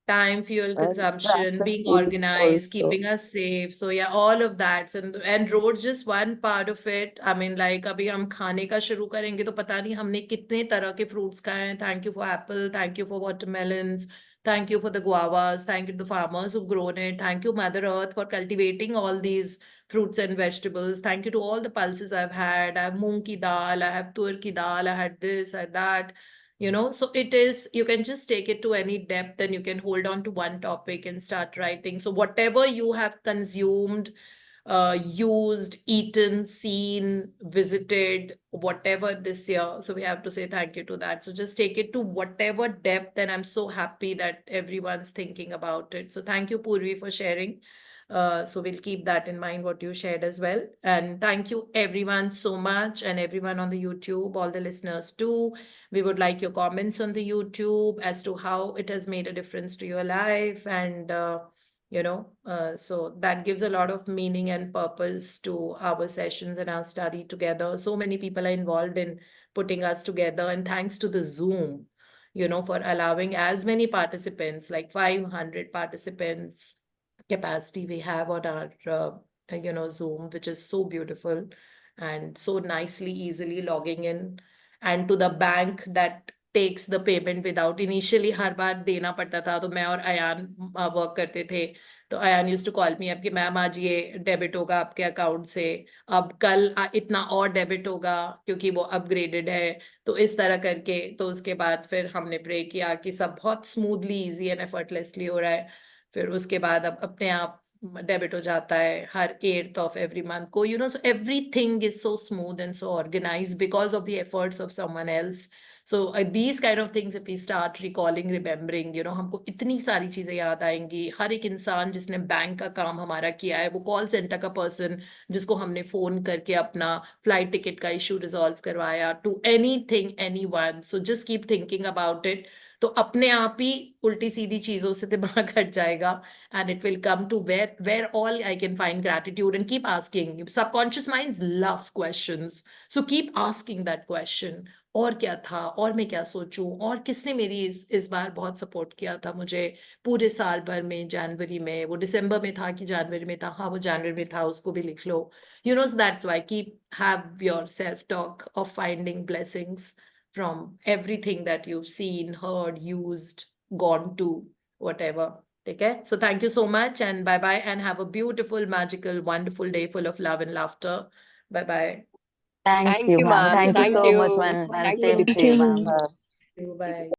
Time, fuel and consumption, traffic being police organized, also. keeping us safe. So yeah, all of that. And roads just one part of it. I mean, like अभी हम खाने का शुरू करेंगे तो पता नहीं हमने कितने तरह के fruits खाए हैं. Thank you for apple, thank you for watermelons, thank you for the guavas, thank you to the farmers who've grown it. Thank you, Mother Earth, for cultivating all these fruits and vegetables. Thank you to all the pulses I've had. I have moong ki dal, I have tur ki dal, I had this, I had that. So it is, you can just take it to any depth and you can hold on to one topic and start writing. So whatever you have consumed, used, eaten, seen, visited, whatever this year. So we have to say thank you to that. So just take it to whatever depth, and I'm so happy that everyone's thinking about it. So thank you, Purvi, for sharing. So we'll keep that in mind, what you shared as well. And thank you everyone so much, and everyone on the YouTube, all the listeners too. We would like your comments on the YouTube as to how it has made a difference to your life. And so that gives a lot of meaning and purpose to our sessions and our study together. So many people are involved in putting us together, and thanks to the Zoom, for allowing as many participants, like 500 participants capacity we have on our Zoom, which is so beautiful and so nicely, easily logging in, and to the bank that takes the payment without initially हर बार देना पड़ता था. तो मैं और Ayan work करते थे, तो Ayaan use to call me अब कि मैम आज ये डेबिट होगा आपके अकाउंट से, अब कल इतना और डेबिट होगा क्योंकि वो अपग्रेडेड है. तो इस तरह करके, तो उसके बाद फिर हमने प्रे किया कि सब बहुत स्मूथली, इजी एंड एफर्टलेसली हो रहा है. फिर उसके बाद अब अपने आप डेबिट हो जाता है हर 8th of every month को. So everything is so smooth and so organized because of the efforts of someone else. So these kind of things, if we start recalling, remembering, हमको इतनी सारी चीजें याद आएंगी. हर एक इंसान जिसने बैंक का काम हमारा किया है, वो कॉल सेंटर का पर्सन जिसको हमने फोन करके अपना फ्लाइट टिकट का इशू रिजॉल्व करवाया, to anything, anyone. So just keep thinking about it. तो अपने आप ही उल्टी सीधी चीजों से दिमाग हट जाएगा, and it will come to where all I can find gratitude. And keep asking. Subconscious minds loves questions, so keep asking that question. और क्या था, और मैं क्या सोचूं, और किसने मेरी इस बार बहुत सपोर्ट किया था मुझे पूरे साल भर में. जनवरी में, वो दिसंबर में था कि जनवरी में था? हाँ, वो जनवरी में था, उसको भी लिख लो. So that's why keep have your self talk of finding blessings from everything that you've seen, heard, used, gone to, whatever. Okay, so thank you so much, and bye bye, and have a beautiful, magical, wonderful day full of love and laughter. Bye bye. Thank Thank you, you, ma'am. ma'am. Thank you Thank so much, you. ma'am. Thank you, Same to Dipti. you, ma'am. Bye.